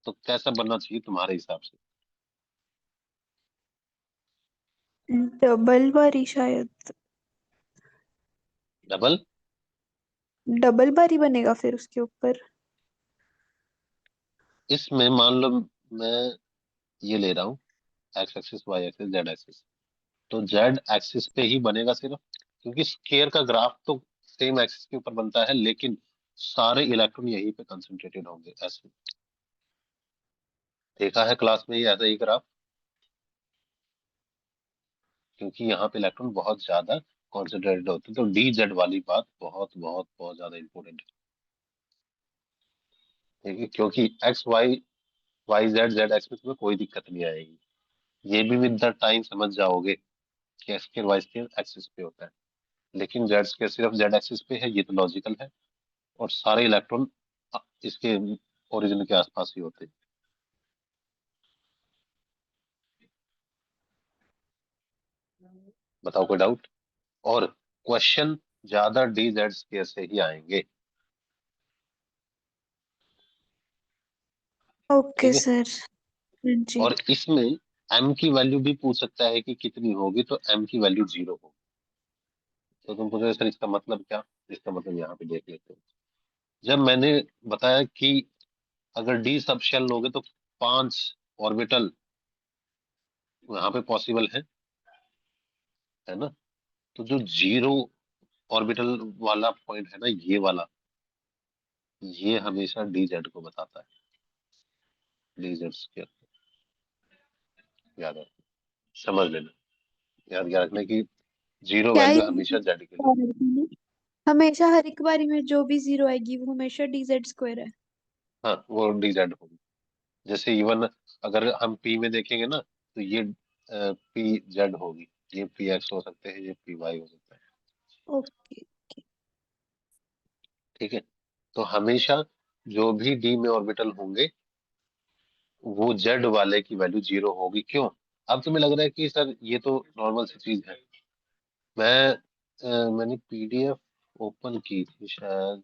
तो कैसा बनना चाहिए तुम्हारे हिसाब से? डबल बारी शायद। डबल? डबल बारी बनेगा फिर उसके ऊपर। इसमें मान लो मैं ये ले रहा हूँ, x axis, y axis, z axis, तो जेड एक्सिस पे ही बनेगा सिर्फ, क्योंकि स्केयर का ग्राफ तो सेम एक्सिस के ऊपर बनता है, लेकिन सारे इलेक्ट्रॉन यहीं पे कंसंट्रेटेड होंगे ऐसे। देखा है क्लास में ही ऐसा ही ग्राफ, क्योंकि यहाँ पे इलेक्ट्रॉन बहुत ज्यादा कॉन्सेंट्रेटेड होते हैं। तो डी जेड वाली बात बहुत बहुत बहुत ज्यादा इंपॉर्टेंट है, ठीक है? क्योंकि x y, y z, z axis में कोई दिक्कत नहीं आएगी। ये भी विद द टाइम समझ जाओगे कि x square y square axis पे होता है, लेकिन जेड स्क्वायर सिर्फ जेड एक्सिस पे है, ये तो लॉजिकल है। और सारे इलेक्ट्रॉन इसके ओरिजिन के आसपास ही होते हैं। बताओ कोई डाउट? और क्वेश्चन ज्यादा डी जेड स्क्वायर से ही आएंगे, ओके ठीक है? सर। जी। और इसमें m की वैल्यू भी पूछ सकता है कि कितनी होगी, तो m की वैल्यू 0 होगी। तो तुम पूछोगे सर इसका मतलब क्या? इसका मतलब यहाँ पे देख लेते हैं। जब मैंने बताया कि अगर डी सब शेल लोगे तो 5 ऑर्बिटल यहाँ पे पॉसिबल है ना? तो जो 0 ऑर्बिटल वाला पॉइंट है ना, ये वाला, ये हमेशा डी जेड को बताता है, डी जेड स्क्वायर। याद रखना, समझ लेना, याद क्या रखना कि 0 क्या वैल्यू ये हमेशा जेड के लिए। हमेशा हर एक बारी में जो भी जीरो आएगी वो हमेशा डीजेड स्क्वायर है? हाँ, वो डी जेड होगी। जैसे इवन अगर हम पी में देखेंगे ना, तो ये पी जेड होगी, ये पी एक्स हो सकते हैं, ये पी वाई हो सकता है, ओके। ठीक है? तो हमेशा जो भी डी में ऑर्बिटल होंगे, वो जेड वाले की वैल्यू 0 होगी। क्यों? अब तुम्हें लग रहा है कि सर ये तो नॉर्मल सी चीज है। मैंने पीडीएफ ओपन की थी शायद,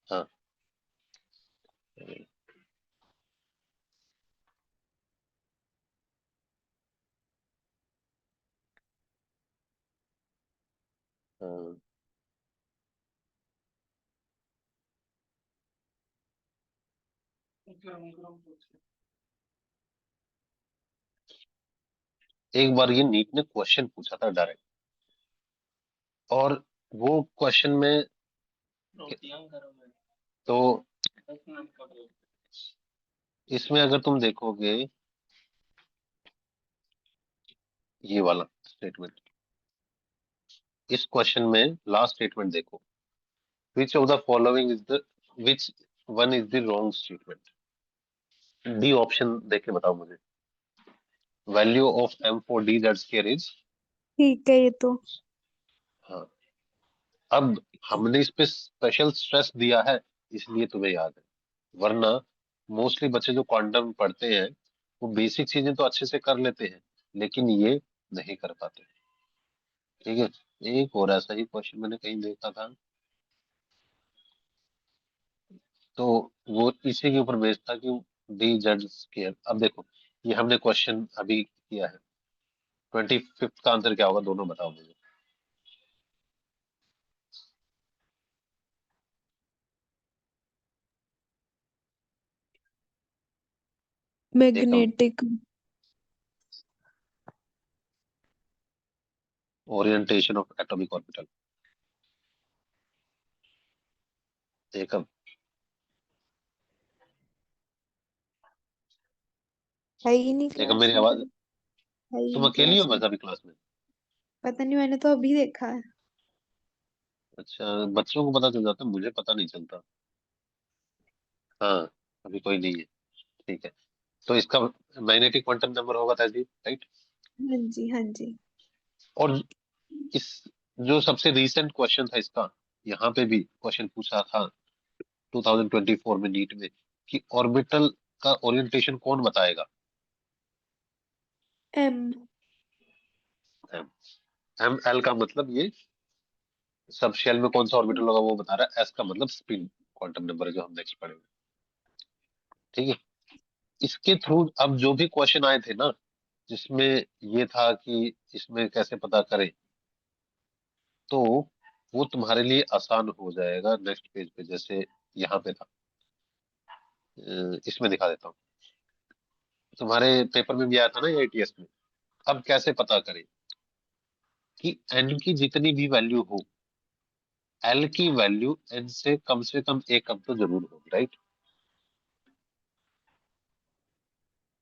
हाँ। हाँ, एक बार ये नीट ने क्वेश्चन पूछा था डायरेक्ट, और वो क्वेश्चन में तो इसमें अगर तुम देखोगे ये वाला स्टेटमेंट, इस क्वेश्चन में लास्ट स्टेटमेंट देखो, which of the following is the, which one is the wrong statement? D option देख के बताओ मुझे। Value of m for D Z square is, ठीक है ये तो। हाँ। अब हमने इस पे स्पेशल स्ट्रेस दिया है, इसलिए तुम्हें याद है, वरना मोस्टली बच्चे जो क्वांटम पढ़ते हैं वो बेसिक चीजें तो अच्छे से कर लेते हैं, लेकिन ये नहीं कर पाते, ठीक है? एक और ऐसा ही क्वेश्चन मैंने कहीं देखा था, तो वो इसी के ऊपर बेस्ड था कि डी जेड स्क्वायर। अब देखो, ये हमने क्वेश्चन अभी किया है, 25th का आंसर क्या होगा, दोनों बताओ मुझे। एकम, magnetic. Orientation of atomic orbital. एकम, है ही नहीं एकम क्लास मेरी में आवाज, फिर। है ही तुम नहीं अकेली हो क्लास में। बस अभी क्लास में? पता नहीं, मैंने तो अभी देखा है। अच्छा, बच्चों को पता चल जाता है, मुझे पता नहीं चलता। हाँ, अभी कोई नहीं है, ठीक है। तो इसका मैग्नेटिक क्वांटम नंबर होगा तहजीब, राइट? हाँ जी, हाँ जी। और इस जो सबसे रीसेंट क्वेश्चन था इसका, यहाँ पे भी क्वेश्चन पूछा था 2024 में नीट में, कि ऑर्बिटल का ओरिएंटेशन कौन बताएगा? एम। एम, एम एल का मतलब ये सब शेल में कौन सा ऑर्बिटल होगा वो बता रहा है। एस का मतलब स्पिन क्वांटम नंबर है जो हम नेक्स्ट पढ़ेंगे। ठीक है, इसके थ्रू अब जो भी क्वेश्चन आए थे ना, जिसमें ये था कि इसमें कैसे पता करें, तो वो तुम्हारे लिए आसान हो जाएगा नेक्स्ट पेज पे। जैसे यहाँ पे था, इसमें दिखा देता हूँ। तुम्हारे पेपर में भी आया था ना एटीएस में। अब कैसे पता करें कि एन की जितनी भी वैल्यू हो, एल की वैल्यू एन से कम एक कम तो जरूर होगी, राइट।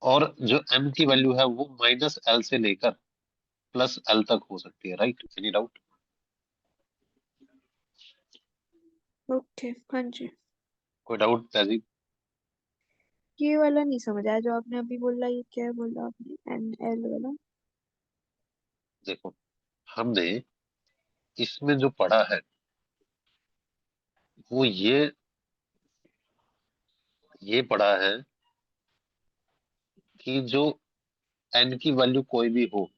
और जो एम की वैल्यू है वो माइनस एल से लेकर प्लस एल तक हो सकती है, राइट। Any doubt? ओके, हाँ जी। कोई डाउट तहजीब? ये वाला नहीं समझ आया जो आपने अभी बोला, ये क्या बोला आपने, एन एल वाला? देखो, हमने इसमें जो पढ़ा है वो ये पढ़ा है कि जो एन की वैल्यू कोई भी हो,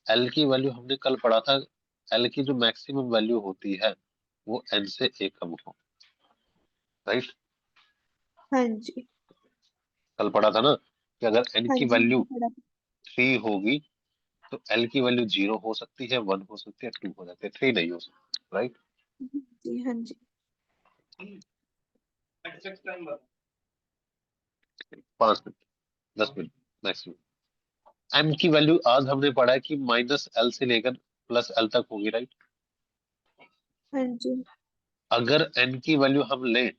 एल की वैल्यू हमने कल पढ़ा था, एल की जो मैक्सिमम वैल्यू होती है वो एन से एक कम हो, राइट। हाँ जी। कल पढ़ा था ना कि अगर एन हाँ की जी, वैल्यू थोड़ा। 3 होगी तो एल की वैल्यू 0 हो सकती है, 1 हो सकती है, 2 हो सकती है, 3 नहीं हो सकती, राइट। जी, हाँ जी। 5 मिनट, 10 मिनट मैक्सिमम। एम की वैल्यू आज हमने पढ़ा है कि माइनस एल से लेकर प्लस एल तक होगी, राइट। हाँ जी। अगर एन की वैल्यू हम लें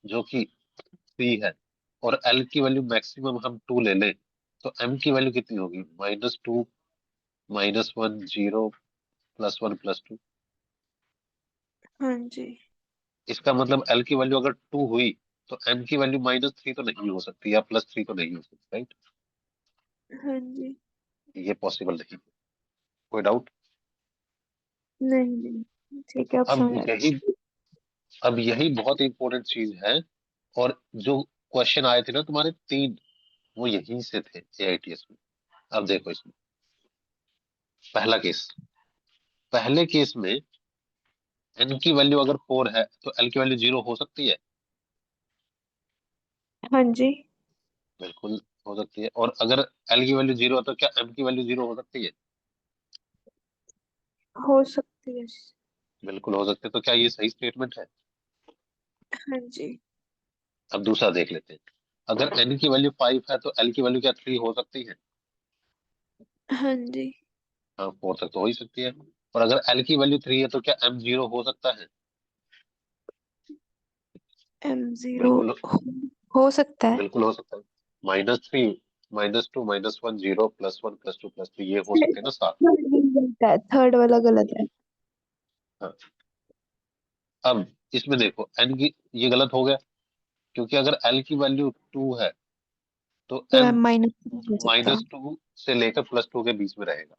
जो कि 3 है, और एल की वैल्यू मैक्सिमम हम 2 ले लें, तो एम की वैल्यू कितनी होगी? -2, -1, 0, +1, +2। हाँ जी। इसका मतलब एल की वैल्यू अगर 2 हुई तो एम की वैल्यू -3 तो नहीं हो सकती, या +3 तो नहीं हो सकती, राइट। हाँ जी। ये पॉसिबल नहीं। कोई डाउट? नहीं नहीं, ठीक है, अब अब समझ आ यही गया। अब यही बहुत इंपॉर्टेंट चीज है। और जो क्वेश्चन आए थे ना तुम्हारे 3, वो यहीं से थे एआईटीएस में। अब देखो इसमें पहला केस, पहले केस में एन की वैल्यू अगर 4 है तो एल की वैल्यू 0 हो सकती है, हाँ जी। बिल्कुल हो सकती है। और अगर एल की वैल्यू 0 है तो क्या एम की वैल्यू 0 हो सकती है? हो सकती है। बिल्कुल हो सकती है। तो क्या ये सही स्टेटमेंट है? हाँ जी। अब दूसरा देख लेते हैं। अगर एन की वैल्यू 5 है तो एल की वैल्यू क्या 3 हो सकती है? हाँ जी। हाँ, 4 तक तो हो ही सकती है। और अगर एल की वैल्यू 3 है तो क्या एम 0 हो सकता है? M0 बिल्कुल, हो सकता है। बिल्कुल हो सकता है। -3, -2, -1, 0, +1, +2, +3, ये हो सकते हैं ना 7। गलत है, थर्ड वाला गलत है। हाँ। अब इसमें देखो एन की, ये गलत हो गया क्योंकि अगर एल की वैल्यू 2 है तो तो एम M माइनस हो सकता। -2 से लेकर +2 के बीच में रहेगा।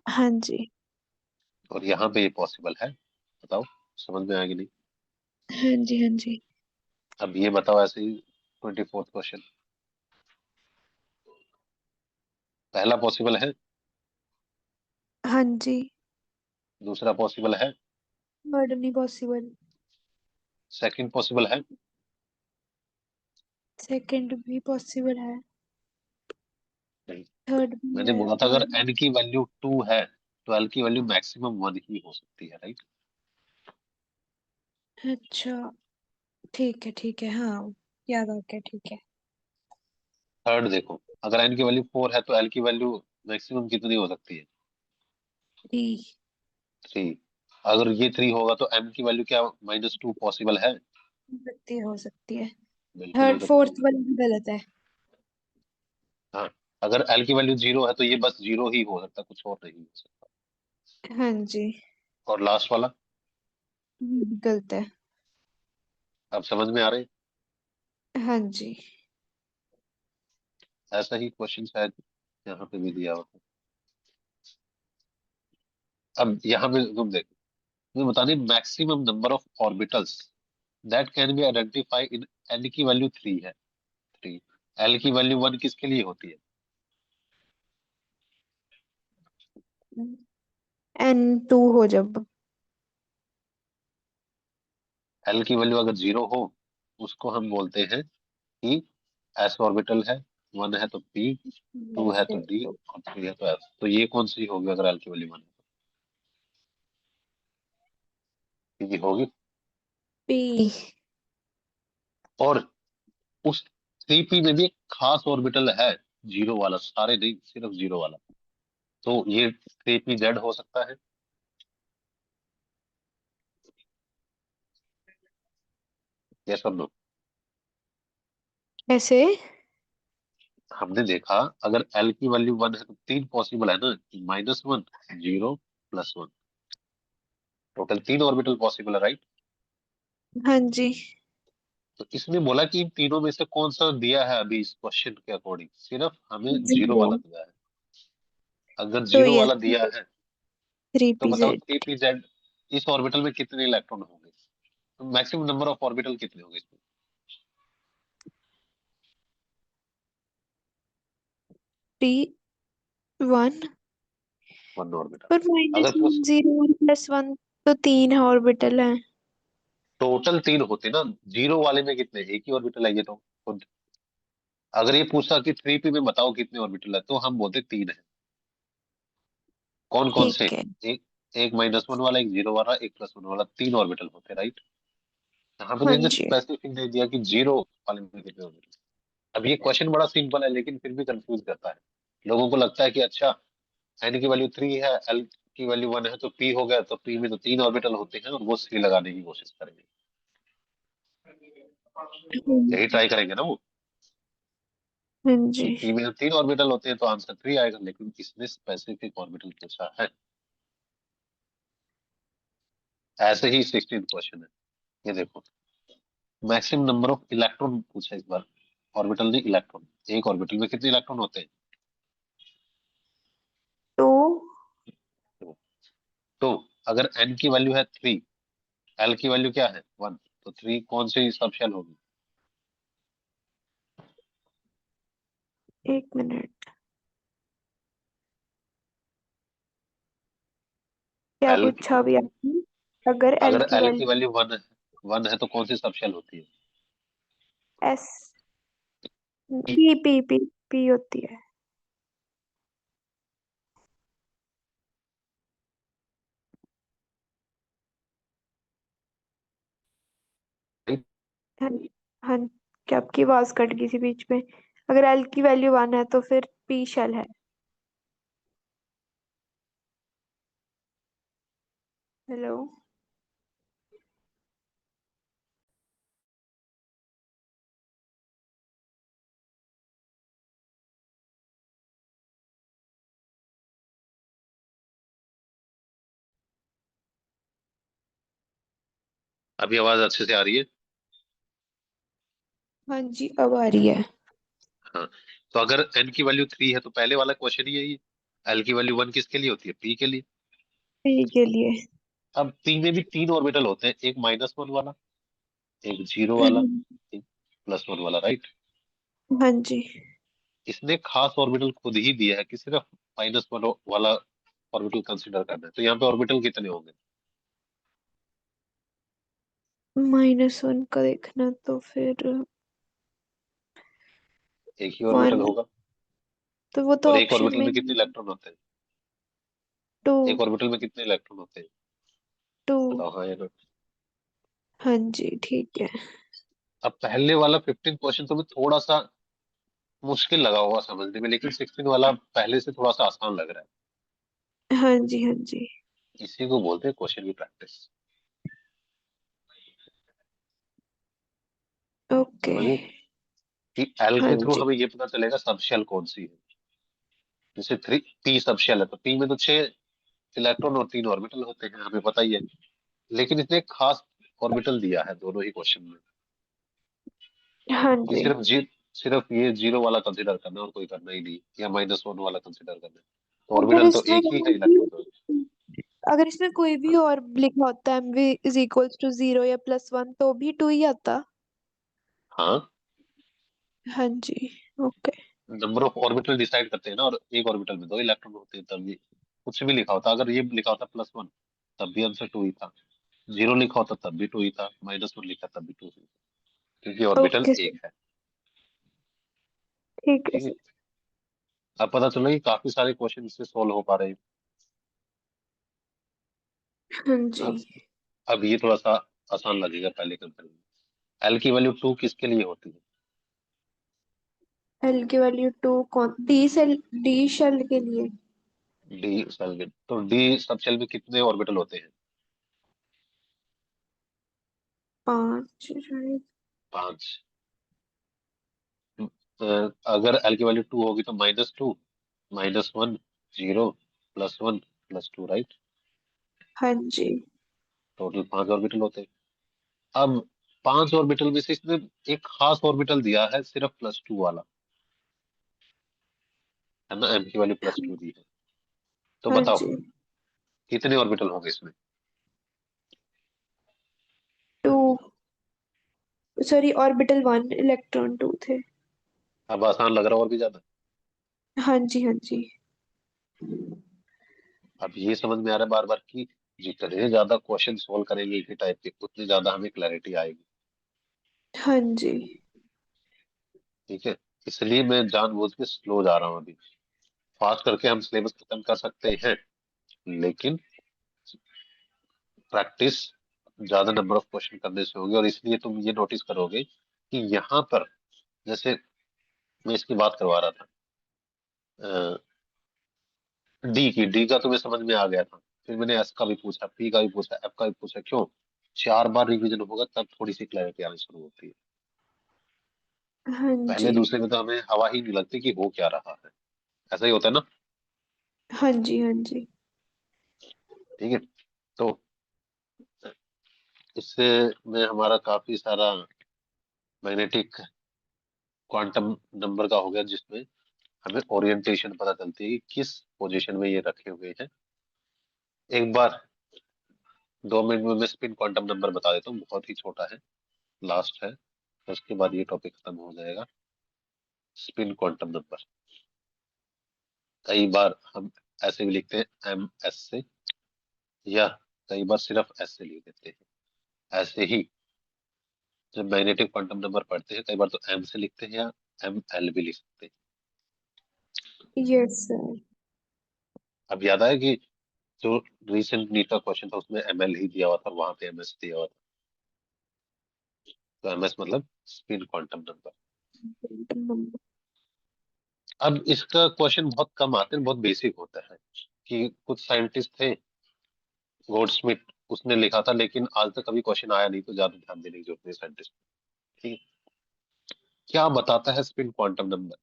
हाँ जी। और यहाँ पे ये पॉसिबल है। बताओ, समझ में आएगी नहीं? हाँ जी। हाँ जी। अब ये बताओ ऐसे ही 24th क्वेश्चन, पहला पॉसिबल है, हाँ जी। दूसरा पॉसिबल है, थर्ड नहीं पॉसिबल। सेकंड पॉसिबल है। सेकंड भी पॉसिबल है। नहीं, थर्ड भी मैंने है बोला था अगर और। एन की वैल्यू 2 है तो एल की वैल्यू मैक्सिमम 1 ही हो सकती है, राइट। अच्छा, ठीक है, हाँ, याद आ गया, ठीक है। थर्ड देखो, अगर एन की वैल्यू 4 है तो एल की वैल्यू मैक्सिमम कितनी हो सकती है? थ्री। 3। अगर ये 3 होगा तो एम की वैल्यू क्या -2 पॉसिबल है? हो सकती है। बिल्कुल हो थर्ड सकती फोर्थ है। वाली भी गलत है। हाँ, अगर एल की वैल्यू 0 है तो ये बस 0 ही हो सकता, कुछ और नहीं हो सकता। हाँ जी। और लास्ट वाला, ये भी गलत है। अब समझ में आ रहे हैं? हाँ जी। ऐसा ही क्वेश्चन शायद यहाँ पे भी दिया होता। अब यहाँ पे तुम देखो, तुम्हें बताने maximum number of orbitals that can be identify in, n की वैल्यू 3 है, 3, एल की वैल्यू 1 किसके लिए होती है? N2 हो जब। एल की वैल्यू अगर 0 हो उसको हम बोलते हैं कि एस ऑर्बिटल है, 1 है तो पी, 2 है तो डी और 3 है तो एस। तो ये कौन सी होगी अगर एल की वैल्यू 1 है? पी होगी। पी। और उस 3p में भी एक खास ऑर्बिटल है, 0 वाला, सारे नहीं सिर्फ 0 वाला। तो ये 3pz हो सकता है। यस और नो? ऐसे हमने देखा अगर एल की वैल्यू 1 है तो 3 पॉसिबल है ना, -1, 0, +1। टोटल 3 ऑर्बिटल पॉसिबल है, राइट? हाँ जी। तो इसने बोला कि इन तीनों में से कौन सा दिया है अभी इस क्वेश्चन के अकॉर्डिंग, सिर्फ हमें 0 जीरो। वाला दिया है। अगर तो 0 यस, वाला दिया है थ्री तो पी बताओ जेड। 3pz इस ऑर्बिटल में कितने इलेक्ट्रॉन होंगे? तो मैक्सिमम नंबर ऑफ ऑर्बिटल कितने होंगे इसमें? टी 1। 1 ऑर्बिटल। पर अगर -1 0 और +1 तो 3 ऑर्बिटल है। टोटल 3 होते ना, 0 वाले में कितने? एक ही ऑर्बिटल है ये तो खुद। अगर ये पूछता कि 3p में बताओ कितने ऑर्बिटल है तो हम बोलते 3 है। कौन कौन से? ठीक है। एक एक -1 वाला, एक 0 वाला, एक +1 वाला, 3 ऑर्बिटल होते, राइट? यहाँ पे तो हाँ इन्हें जी। स्पेसिफिक दे दिया कि 0 वाले में कितने ऑर्बिटल। अब ये क्वेश्चन बड़ा सिंपल है लेकिन फिर भी कंफ्यूज करता है। लोगों को लगता है कि अच्छा एन की वैल्यू 3 है, एल की वैल्यू 1 है तो पी हो गया, तो पी में तो 3 ऑर्बिटल होते हैं और वो सी लगाने की कोशिश करेंगे। यही ट्राई करेंगे ना वो, हाँ कि जी। पी में 3 ऑर्बिटल होते हैं तो आंसर 3 आएगा, लेकिन इसने स्पेसिफिक ऑर्बिटल पूछा है। ऐसे ही 16th क्वेश्चन है, ये देखो। मैक्सिमम नंबर ऑफ इलेक्ट्रॉन पूछा इस बार, ऑर्बिटल नहीं इलेक्ट्रॉन। एक ऑर्बिटल में कितने इलेक्ट्रॉन होते हैं? तो तो अगर एन की वैल्यू है 3, एल की वैल्यू क्या है 1, तो 3 कौन सी सब शेल होगी? 1 मिनट, क्या एल पूछा अभी आपने? अगर एल अगर की एल की वैल्यू वैल्यू 1 है तो कौन सी सब शेल होती है? S P P P P होती है। हाँ। हाँ। क्या आपकी आवाज कट गई थी बीच में? अगर एल की वैल्यू 1 है तो फिर पी शेल है। हेलो। अभी आवाज अच्छे से आ रही है? हाँ जी, अब आ रही है। हाँ। तो अगर एन की वैल्यू 3 है तो पहले वाला क्वेश्चन ही यही है, एल की वैल्यू 1 किसके लिए होती है? पी के लिए। पी के लिए। अब पी में भी 3 ऑर्बिटल होते हैं, एक -1 वाला, एक 0 वाला, हम्म, एक +1 वाला, राइट? हाँ जी। इसने खास ऑर्बिटल खुद ही दिया है कि सिर्फ -1 वाला ऑर्बिटल कंसीडर करना है। तो यहाँ पे ऑर्बिटल कितने होंगे? -1 का देखना तो फिर एक ही ऑर्बिटल 1, होगा। तो वो तो और एक ऑप्शन ऑर्बिटल में में कितने इलेक्ट्रॉन होते हैं? 2। एक ऑर्बिटल में कितने इलेक्ट्रॉन होते हैं? 2। बताओ हाँ या ना। हाँ जी, ठीक है। अब पहले वाला 15 क्वेश्चन तुम्हें थोड़ा सा मुश्किल लगा होगा समझने में, लेकिन 16 वाला पहले से थोड़ा सा आसान लग रहा हाँ जी। हाँ जी। है। इसी को बोलते हैं क्वेश्चन की प्रैक्टिस। ओके। समझे कि एल हाँ के थ्रू जी। हमें ये पता चलेगा सब शेल कौन सी है। जैसे 3 पी सब शेल है तो पी में तो 6 इलेक्ट्रॉन और 3 ऑर्बिटल होते हैं, हमें पता ही है। लेकिन इसने एक खास ऑर्बिटल दिया है दोनों ही क्वेश्चन में, हाँ कि जी। सिर्फ ये 0 वाला कंसिडर करना है और कोई करना ही नहीं, या -1 वाला कंसिडर करना है। तो अगर ऑर्बिटल तो इसमें एक ही है, कोई इलेक्ट्रॉन तो। भी अगर इसमें कोई भी और लिखा होता है mv इज इक्वल्स टू 0 या +1 तो भी 2 ही आता। हाँ, हाँ जी। Okay. Number of orbital decide करते हैं ना, और एक ऑर्बिटल में 2 इलेक्ट्रॉन होते हैं, तब भी कुछ भी लिखा होता। अगर ये लिखा होता +1 तब भी आंसर 2 ही था। 0 लिखा होता तब भी 2 ही था, -1 लिखा तब भी 2 ही था, क्योंकि ऑर्बिटल ओके एक है। ठीक है ठीक है, सर। अब पता चला कि काफी सारे क्वेश्चन इससे सोल्व हो पा रहे हैं। हाँ जी। अब ये थोड़ा सा आसान लगेगा पहले कंपेरिजन। एल की वैल्यू 2 किसके लिए होती है? एल की वैल्यू 2 कौन, डी शेल के लिए। डी सेल में, तो डी सब शेल में कितने ऑर्बिटल होते हैं? 5 शायद। 5। अगर एल की वैल्यू 2 होगी तो -2, -1, 0, +1, +2, राइट? हाँ जी। टोटल 5 ऑर्बिटल होते हैं। अब 5 ऑर्बिटल में से इसने एक खास ऑर्बिटल दिया है सिर्फ +2 वाला, है ना, एम की वैल्यू +2 दी है। तो हाँ बताओ जी। कितने ऑर्बिटल होंगे इसमें? 2, सॉरी ऑर्बिटल 1, इलेक्ट्रॉन 2 थे। अब आसान लग रहा है और भी ज्यादा। हाँ जी हाँ जी। अब ये समझ में आ रहा है बार बार कि जितने ज्यादा क्वेश्चन सोल्व करेंगे इसी टाइप के, उतनी ज्यादा हमें क्लैरिटी आएगी। हाँ जी। ठीक है, इसलिए मैं जानबूझ के स्लो जा रहा हूँ अभी। फास्ट करके हम सिलेबस खत्म कर सकते हैं, लेकिन प्रैक्टिस ज्यादा नंबर ऑफ क्वेश्चन करने से होगी। और इसलिए तुम ये नोटिस करोगे कि यहाँ पर, जैसे मैं इसकी बात करवा रहा था, डी का तुम्हें समझ में आ गया था, फिर मैंने एस का भी पूछा, पी का भी पूछा, एफ का भी पूछा। क्यों? 4 बार रिवीजन होगा तब थोड़ी सी क्लैरिटी आनी शुरू होती है। हाँ पहले जी। दूसरे में तो हमें हवा ही नहीं लगती कि हो क्या रहा है। ऐसा ही होता है ना? हाँ जी हाँ जी। ठीक है, तो इससे में हमारा काफी सारा मैग्नेटिक क्वांटम नंबर का हो गया, जिसमें हमें ओरिएंटेशन पता चलती है कि किस पोजीशन में ये रखे हुए हैं। एक बार 2 मिनट में मैं स्पिन क्वांटम नंबर बता देता हूँ, बहुत ही छोटा है, लास्ट है, तो उसके बाद ये टॉपिक खत्म हो जाएगा। स्पिन क्वांटम नंबर कई बार हम ऐसे भी लिखते हैं MS से, या कई बार सिर्फ S से लिख देते हैं। ऐसे ही जब मैग्नेटिक क्वांटम नंबर पढ़ते हैं, कई बार तो M से लिखते हैं या ML भी लिख सकते हैं। Yes sir. अब याद आया कि जो रिसेंट नीट का क्वेश्चन था उसमें ML ही दिया हुआ था, वहां पे MS दिया हुआ था। तो MS मतलब स्पिन क्वांटम नंबर। अब इसका क्वेश्चन बहुत कम आते हैं, बहुत बेसिक होता है। कि कुछ साइंटिस्ट थे, गोल्डस्मिथ, उसने लिखा था, लेकिन आज तक कभी क्वेश्चन आया नहीं, तो ज्यादा ध्यान देने की जरूरत नहीं साइंटिस्ट। ठीक है, क्या बताता है स्पिन क्वांटम नंबर?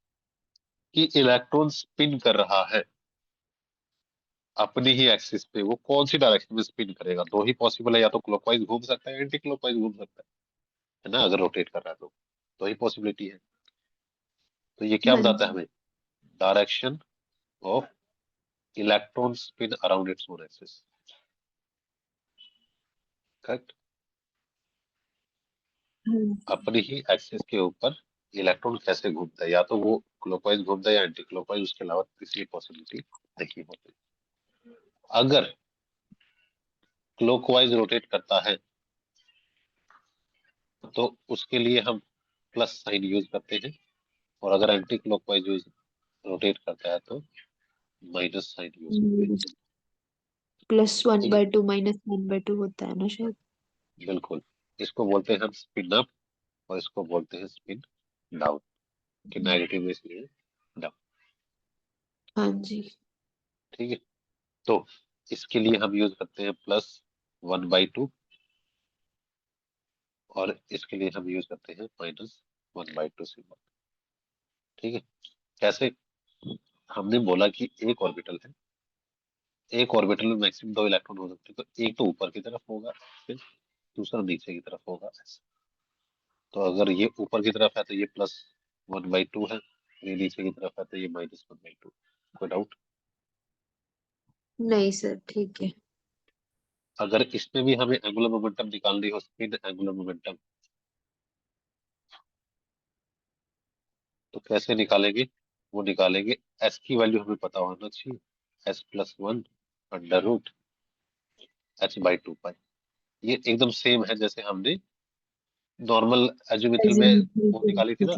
कि इलेक्ट्रॉन स्पिन कर रहा है अपनी ही एक्सिस पे, वो कौन सी डायरेक्शन में स्पिन करेगा? दो ही पॉसिबल है, या तो क्लॉकवाइज घूम सकता है, एंटी क्लॉकवाइज घूम सकता है ना, अगर रोटेट कर रहा है तो दो ही पॉसिबिलिटी है। तो ये क्या हाँ बताता है जी। हमें? Direction of electron spin around its own axis. Correct, हाँ जी। अपनी ही एक्सिस के ऊपर इलेक्ट्रॉन कैसे घूमता है, या तो वो क्लॉकवाइज घूमता है या एंटी क्लॉकवाइज, उसके अलावा तीसरी पॉसिबिलिटी नहीं होती। अगर क्लॉकवाइज रोटेट करता है तो उसके लिए हम प्लस साइन यूज करते हैं, और अगर एंटी क्लॉकवाइज यूज रोटेट करता है तो माइनस साइन यूज करते हैं। ठीक है, +1/2 -1/2 होता है ना शायद। बिल्कुल। इसको बोलते हैं हम स्पिन अप, और इसको बोलते हैं स्पिन डाउन, कि नेगेटिव में इसलिए डाउन। हाँ जी। ठीक है, तो इसके लिए हम यूज करते हैं +1/2, और इसके लिए हम यूज करते हैं -1/2 सिंबल। ठीक है, कैसे? हमने बोला कि एक ऑर्बिटल है, एक ऑर्बिटल में मैक्सिमम 2 इलेक्ट्रॉन हो सकते हैं, तो एक तो ऊपर की तरफ होगा, फिर दूसरा नीचे की तरफ होगा, ऐसे। तो अगर ये ऊपर की तरफ है तो ये +1/2 है, ये नीचे की तरफ है तो ये -1/2। कोई डाउट? नहीं सर ठीक है। अगर इसमें भी हमें एंगुलर मोमेंटम निकालनी हो, स्पिन एंगुलर मोमेंटम, तो कैसे निकालेंगे? वो निकालेंगे, एस की वैल्यू हमें पता होना चाहिए, S +1 √h/2π। ये एकदम सेम है जैसे हमने नॉर्मल एजियोमेट्री में वो निकाली थी ना,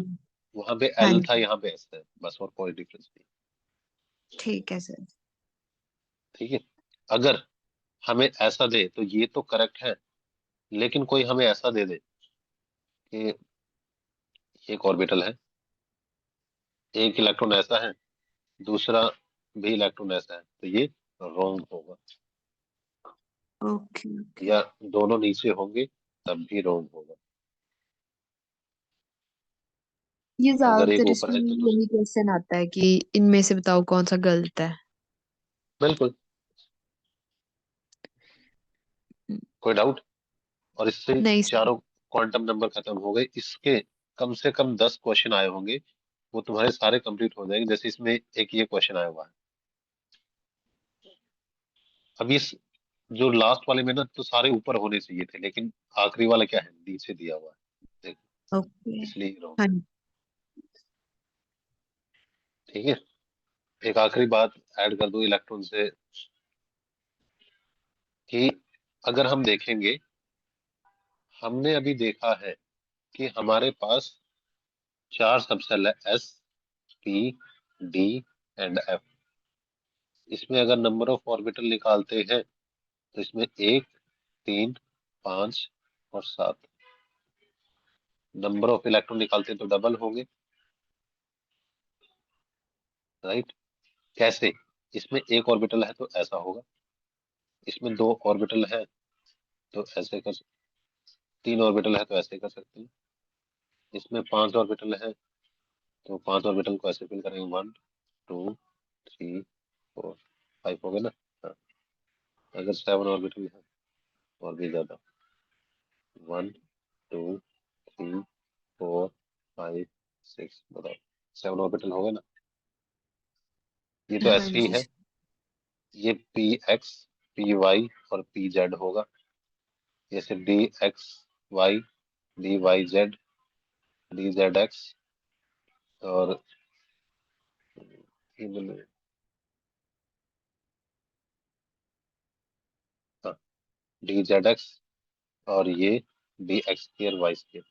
वहां पे हाँ एल था, जी, यहाँ पे एस है, बस और कोई डिफरेंस नहीं। ठीक है सर। ठीक है, अगर हमें ऐसा दे तो ये तो करेक्ट है, लेकिन कोई हमें ऐसा दे दे कि एक ऑर्बिटल है, एक इलेक्ट्रॉन ऐसा है, दूसरा भी इलेक्ट्रॉन ऐसा है, तो ये रॉन्ग होगा। Okay okay. या दोनों नीचे होंगे तब भी रॉन्ग होगा। ये अगर एक ज्यादातर ऊपर इसमें है तो दूसरा, यही क्वेश्चन आता है कि इनमें से बताओ कौन सा गलत है। बिल्कुल कोई डाउट। और इससे नहीं सर। चारों क्वांटम नंबर खत्म हो गए। इसके कम से कम 10 क्वेश्चन आए होंगे, वो तुम्हारे सारे कंप्लीट हो जाएंगे। जैसे इसमें एक ये क्वेश्चन आया हुआ है। अब इस जो लास्ट वाले में ना तो सारे ऊपर होने चाहिए थे, लेकिन आखिरी वाला क्या है, नीचे दिया हुआ है, देखो, ओके। इसलिए wrong। हाँ ठीक है, एक आखिरी बात ऐड कर दो इलेक्ट्रॉन से, कि अगर हम देखेंगे, हमने अभी देखा है कि हमारे पास 4 सबसेल है, S, P, D and F. इसमें अगर नंबर ऑफ ऑर्बिटल निकालते हैं तो इसमें 1, 3, 5 और 7 नंबर ऑफ इलेक्ट्रॉन निकालते हैं तो डबल होंगे, राइट। कैसे? इसमें एक ऑर्बिटल है तो ऐसा होगा, इसमें 2 ऑर्बिटल है तो ऐसे कर, 3 ऑर्बिटल है तो ऐसे कर सकते हैं, इसमें 5 ऑर्बिटल है तो 5 ऑर्बिटल को ऐसे फिल करेंगे, 1, 2, 3, 4, 5 हो गए ना। हाँ। अगर 7 ऑर्बिटल है और भी ज्यादा, 1, 2, 3, 4, 5, 6, बताओ 7 ऑर्बिटल हो गए ना। ये तो हाँ ऐसे ही जी है, ये पी एक्स, पी वाई और पी जेड होगा। जैसे d x y, d y z, d z x और डी जेड एक्स, और ये d x square y square.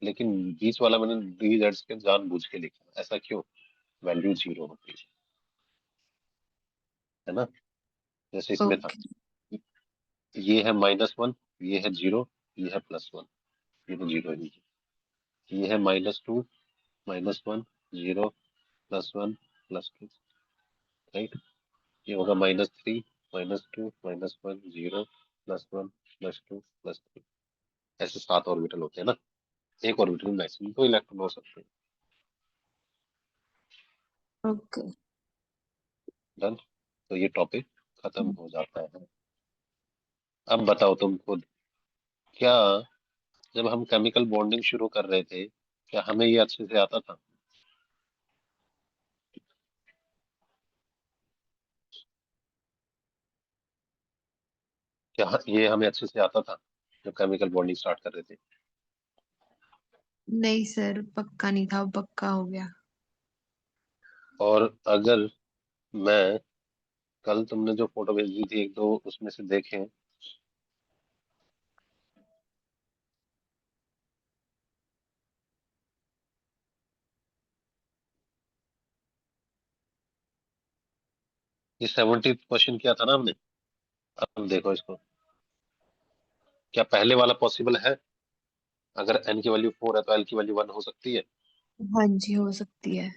लेकिन बीच वाला मैंने डी जेड स्क्र जानबूझ के लिखा, ऐसा क्यों? वैल्यू 0 होती है ना, जैसे इसमें था। ओके। ये है -1, ये है 0, ये है +1, ये तो 0 ही है। ये है -2, -1, 0, +1, +2, राइट। ये होगा -3, -2, -1, 0, +1, +2, +3। ऐसे 7 ऑर्बिटल होते हैं ना। एक ऑर्बिटल में मैक्सिमम 2 इलेक्ट्रॉन हो सकते हैं। ओके। डन। तो ये टॉपिक खत्म हो जाता है। अब बताओ तुम खुद, क्या जब हम केमिकल बॉन्डिंग शुरू कर रहे थे, क्या हमें ये अच्छे से आता था? क्या ये हमें अच्छे से आता था जब केमिकल बॉन्डिंग स्टार्ट कर रहे थे? नहीं सर, पक्का नहीं था, अब पक्का हो गया। और अगर मैं कल तुमने जो फोटो भेजी थी एक दो उसमें से देखें, ये 70 क्वेश्चन किया था ना हमने। अब देखो इसको, क्या पहले वाला पॉसिबल है? अगर n की वैल्यू 4 है तो l की वैल्यू 1 हो सकती है, हाँ जी, हो सकती है।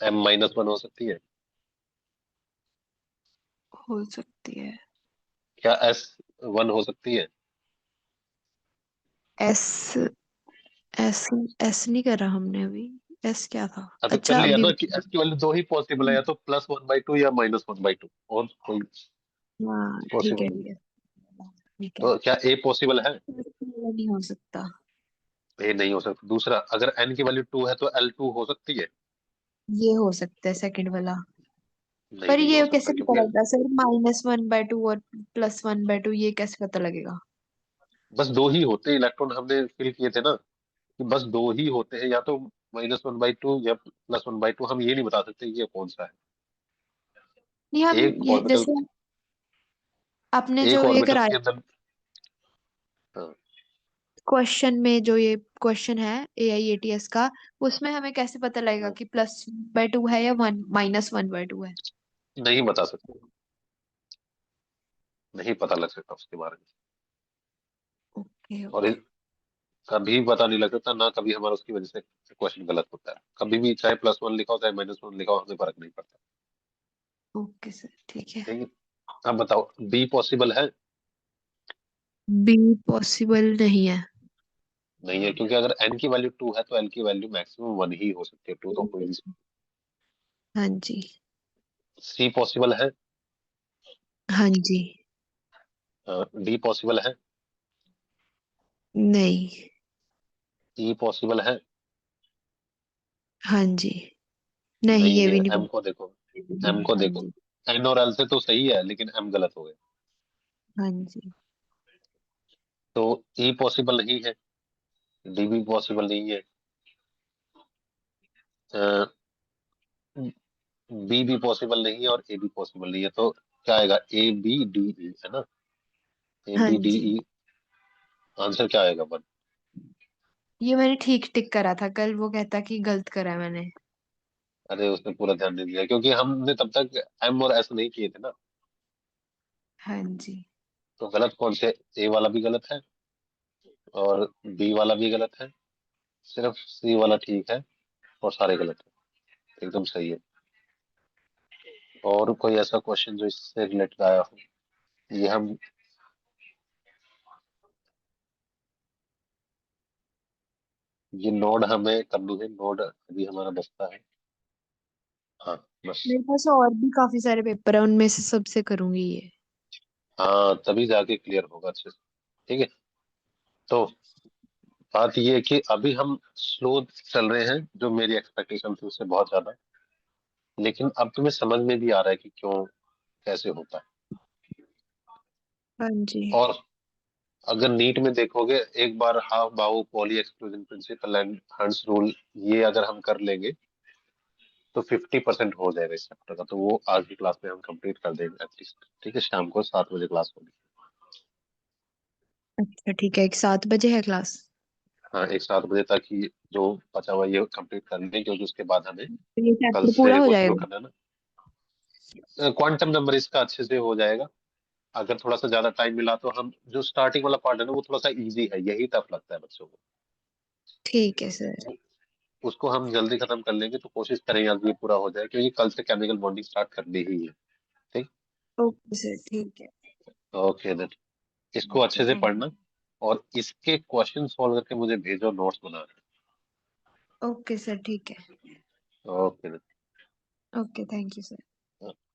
m-1 हो सकती है। हो सकती है। क्या s 1 हो सकती है? एस एस एस नहीं करा हमने अभी। एस क्या था? अभी कर अच्छा, लिया अभी ना कि s की वैल्यू 2 ही पॉसिबल है, या तो +1/2 या -1/2, और कोई हाँ ठीक है पॉसिबल नहीं। ठीक है ठीक है। तो क्या a पॉसिबल है? नहीं हो सकता। a नहीं हो सकता। दूसरा, अगर n की वैल्यू 2 है तो l2 हो सकती है? ये हो सकता है सेकंड वाला। नहीं, पर नहीं हो ये सकता, कैसे पता क्योंकि लगता है सर? -1/2 और +1/2, ये कैसे पता लगेगा? बस 2 ही होते हैं इलेक्ट्रॉन, हमने फिल किए थे ना, कि बस 2 ही होते हैं, या तो -1/2 या +1/2। हम ये नहीं बता सकते ये कौन सा है। नहीं, हम एक ये ऑर्बिटल, जैसे आपने एक जो ये ऑर्बिटल के कराया, अंदर हाँ क्वेश्चन में जो ये क्वेश्चन है AIATS का, उसमें हमें कैसे पता लगेगा कि +1/2 है या -1/2 है? नहीं बता सकते, नहीं पता लग सकता उसके बारे में। ओके और कभी पता नहीं लग सकता ना, कभी हमारा उसकी वजह से क्वेश्चन गलत होता है। कभी भी चाहे +1 लिखा हो चाहे -1 लिखा हो, हमें फर्क नहीं पड़ता। ओके सर, ठीक है। ठीक है, अब बताओ बी पॉसिबल है? बी पॉसिबल नहीं है। नहीं है, क्योंकि अगर n की वैल्यू 2 है तो l की वैल्यू मैक्सिमम 1 ही हो सकती है, 2 तो हो ही नहीं सकती। हाँ जी। सी पॉसिबल है? हाँ जी। डी पॉसिबल है? नहीं। ई पॉसिबल है? हाँ जी। नहीं, नहीं ये है। भी नहीं एम को देखो, एम पॉसिबल। को हाँ देखो, जी। एन और एल से तो सही है लेकिन एम गलत हो गया। हाँ जी। तो ई पॉसिबल नहीं है, डी भी पॉसिबल नहीं है, बी भी पॉसिबल नहीं है और ए भी पॉसिबल नहीं है। तो क्या आएगा? ए बी डी ई, है ना? ए हाँ बी डी जी, ई, आंसर क्या आएगा? 1। ये मैंने ठीक टिक करा था, कल वो कहता कि गलत करा मैंने। अरे उसने पूरा ध्यान नहीं दिया, क्योंकि हमने तब तक एम और एस नहीं किए थे ना। हाँ जी। तो गलत कौन से? ए वाला भी गलत है और बी वाला भी गलत है, सिर्फ सी वाला ठीक है और सारे गलत है। एकदम सही है। और कोई ऐसा क्वेश्चन जो इससे रिलेटेड आया हो? ये हम ये नोड हमें करनी है, नोड अभी हमारा बचता है। हाँ बस। मेरे पास और भी काफी सारे पेपर है, उनमें से सबसे करूंगी ये। हाँ तभी जाके क्लियर होगा अच्छे से। ठीक है, तो बात ये है कि अभी हम स्लो चल रहे हैं, जो मेरी एक्सपेक्टेशन थी उससे बहुत ज्यादा। लेकिन अब तुम्हें समझ में भी आ रहा है कि क्यों, कैसे होता है। हाँ जी। और अगर नीट में देखोगे, एक बार हाफ बाउ, पॉली एक्सक्लूजन प्रिंसिपल एंड हंस रूल, ये अगर हम कर लेंगे तो 50% हो जाएगा इस चैप्टर का। तो वो आज की क्लास में हम कंप्लीट कर देंगे एटलीस्ट। ठीक है, शाम को 7 बजे क्लास होगी। अच्छा ठीक है, 7 बजे है क्लास? हाँ, एक 7 बजे तक ही जो बचा हुआ ये कंप्लीट कर लेंगे, क्योंकि उसके बाद हमें तो ये कल चैप्टर पूरा से हो वो शुरू जाएगा? करना है ना। क्वांटम नंबर इसका अच्छे से हो जाएगा। अगर थोड़ा सा ज्यादा टाइम मिला तो हम जो स्टार्टिंग वाला पार्ट है ना, वो थोड़ा सा इजी है, यही टफ लगता है बच्चों को। ठीक है सर। उसको हम जल्दी खत्म कर लेंगे, तो कोशिश करेंगे आज ये पूरा हो जाए, क्योंकि कल से केमिकल बॉन्डिंग स्टार्ट करनी ही है। ठीक। ओके सर, ठीक है। ओके देन, इसको ओके, अच्छे से थैंक पढ़ना और इसके क्वेश्चन सॉल्व करके मुझे भेजो, नोट्स बना ओके सर, ठीक है। के। Okay okay, thank you sir. Then.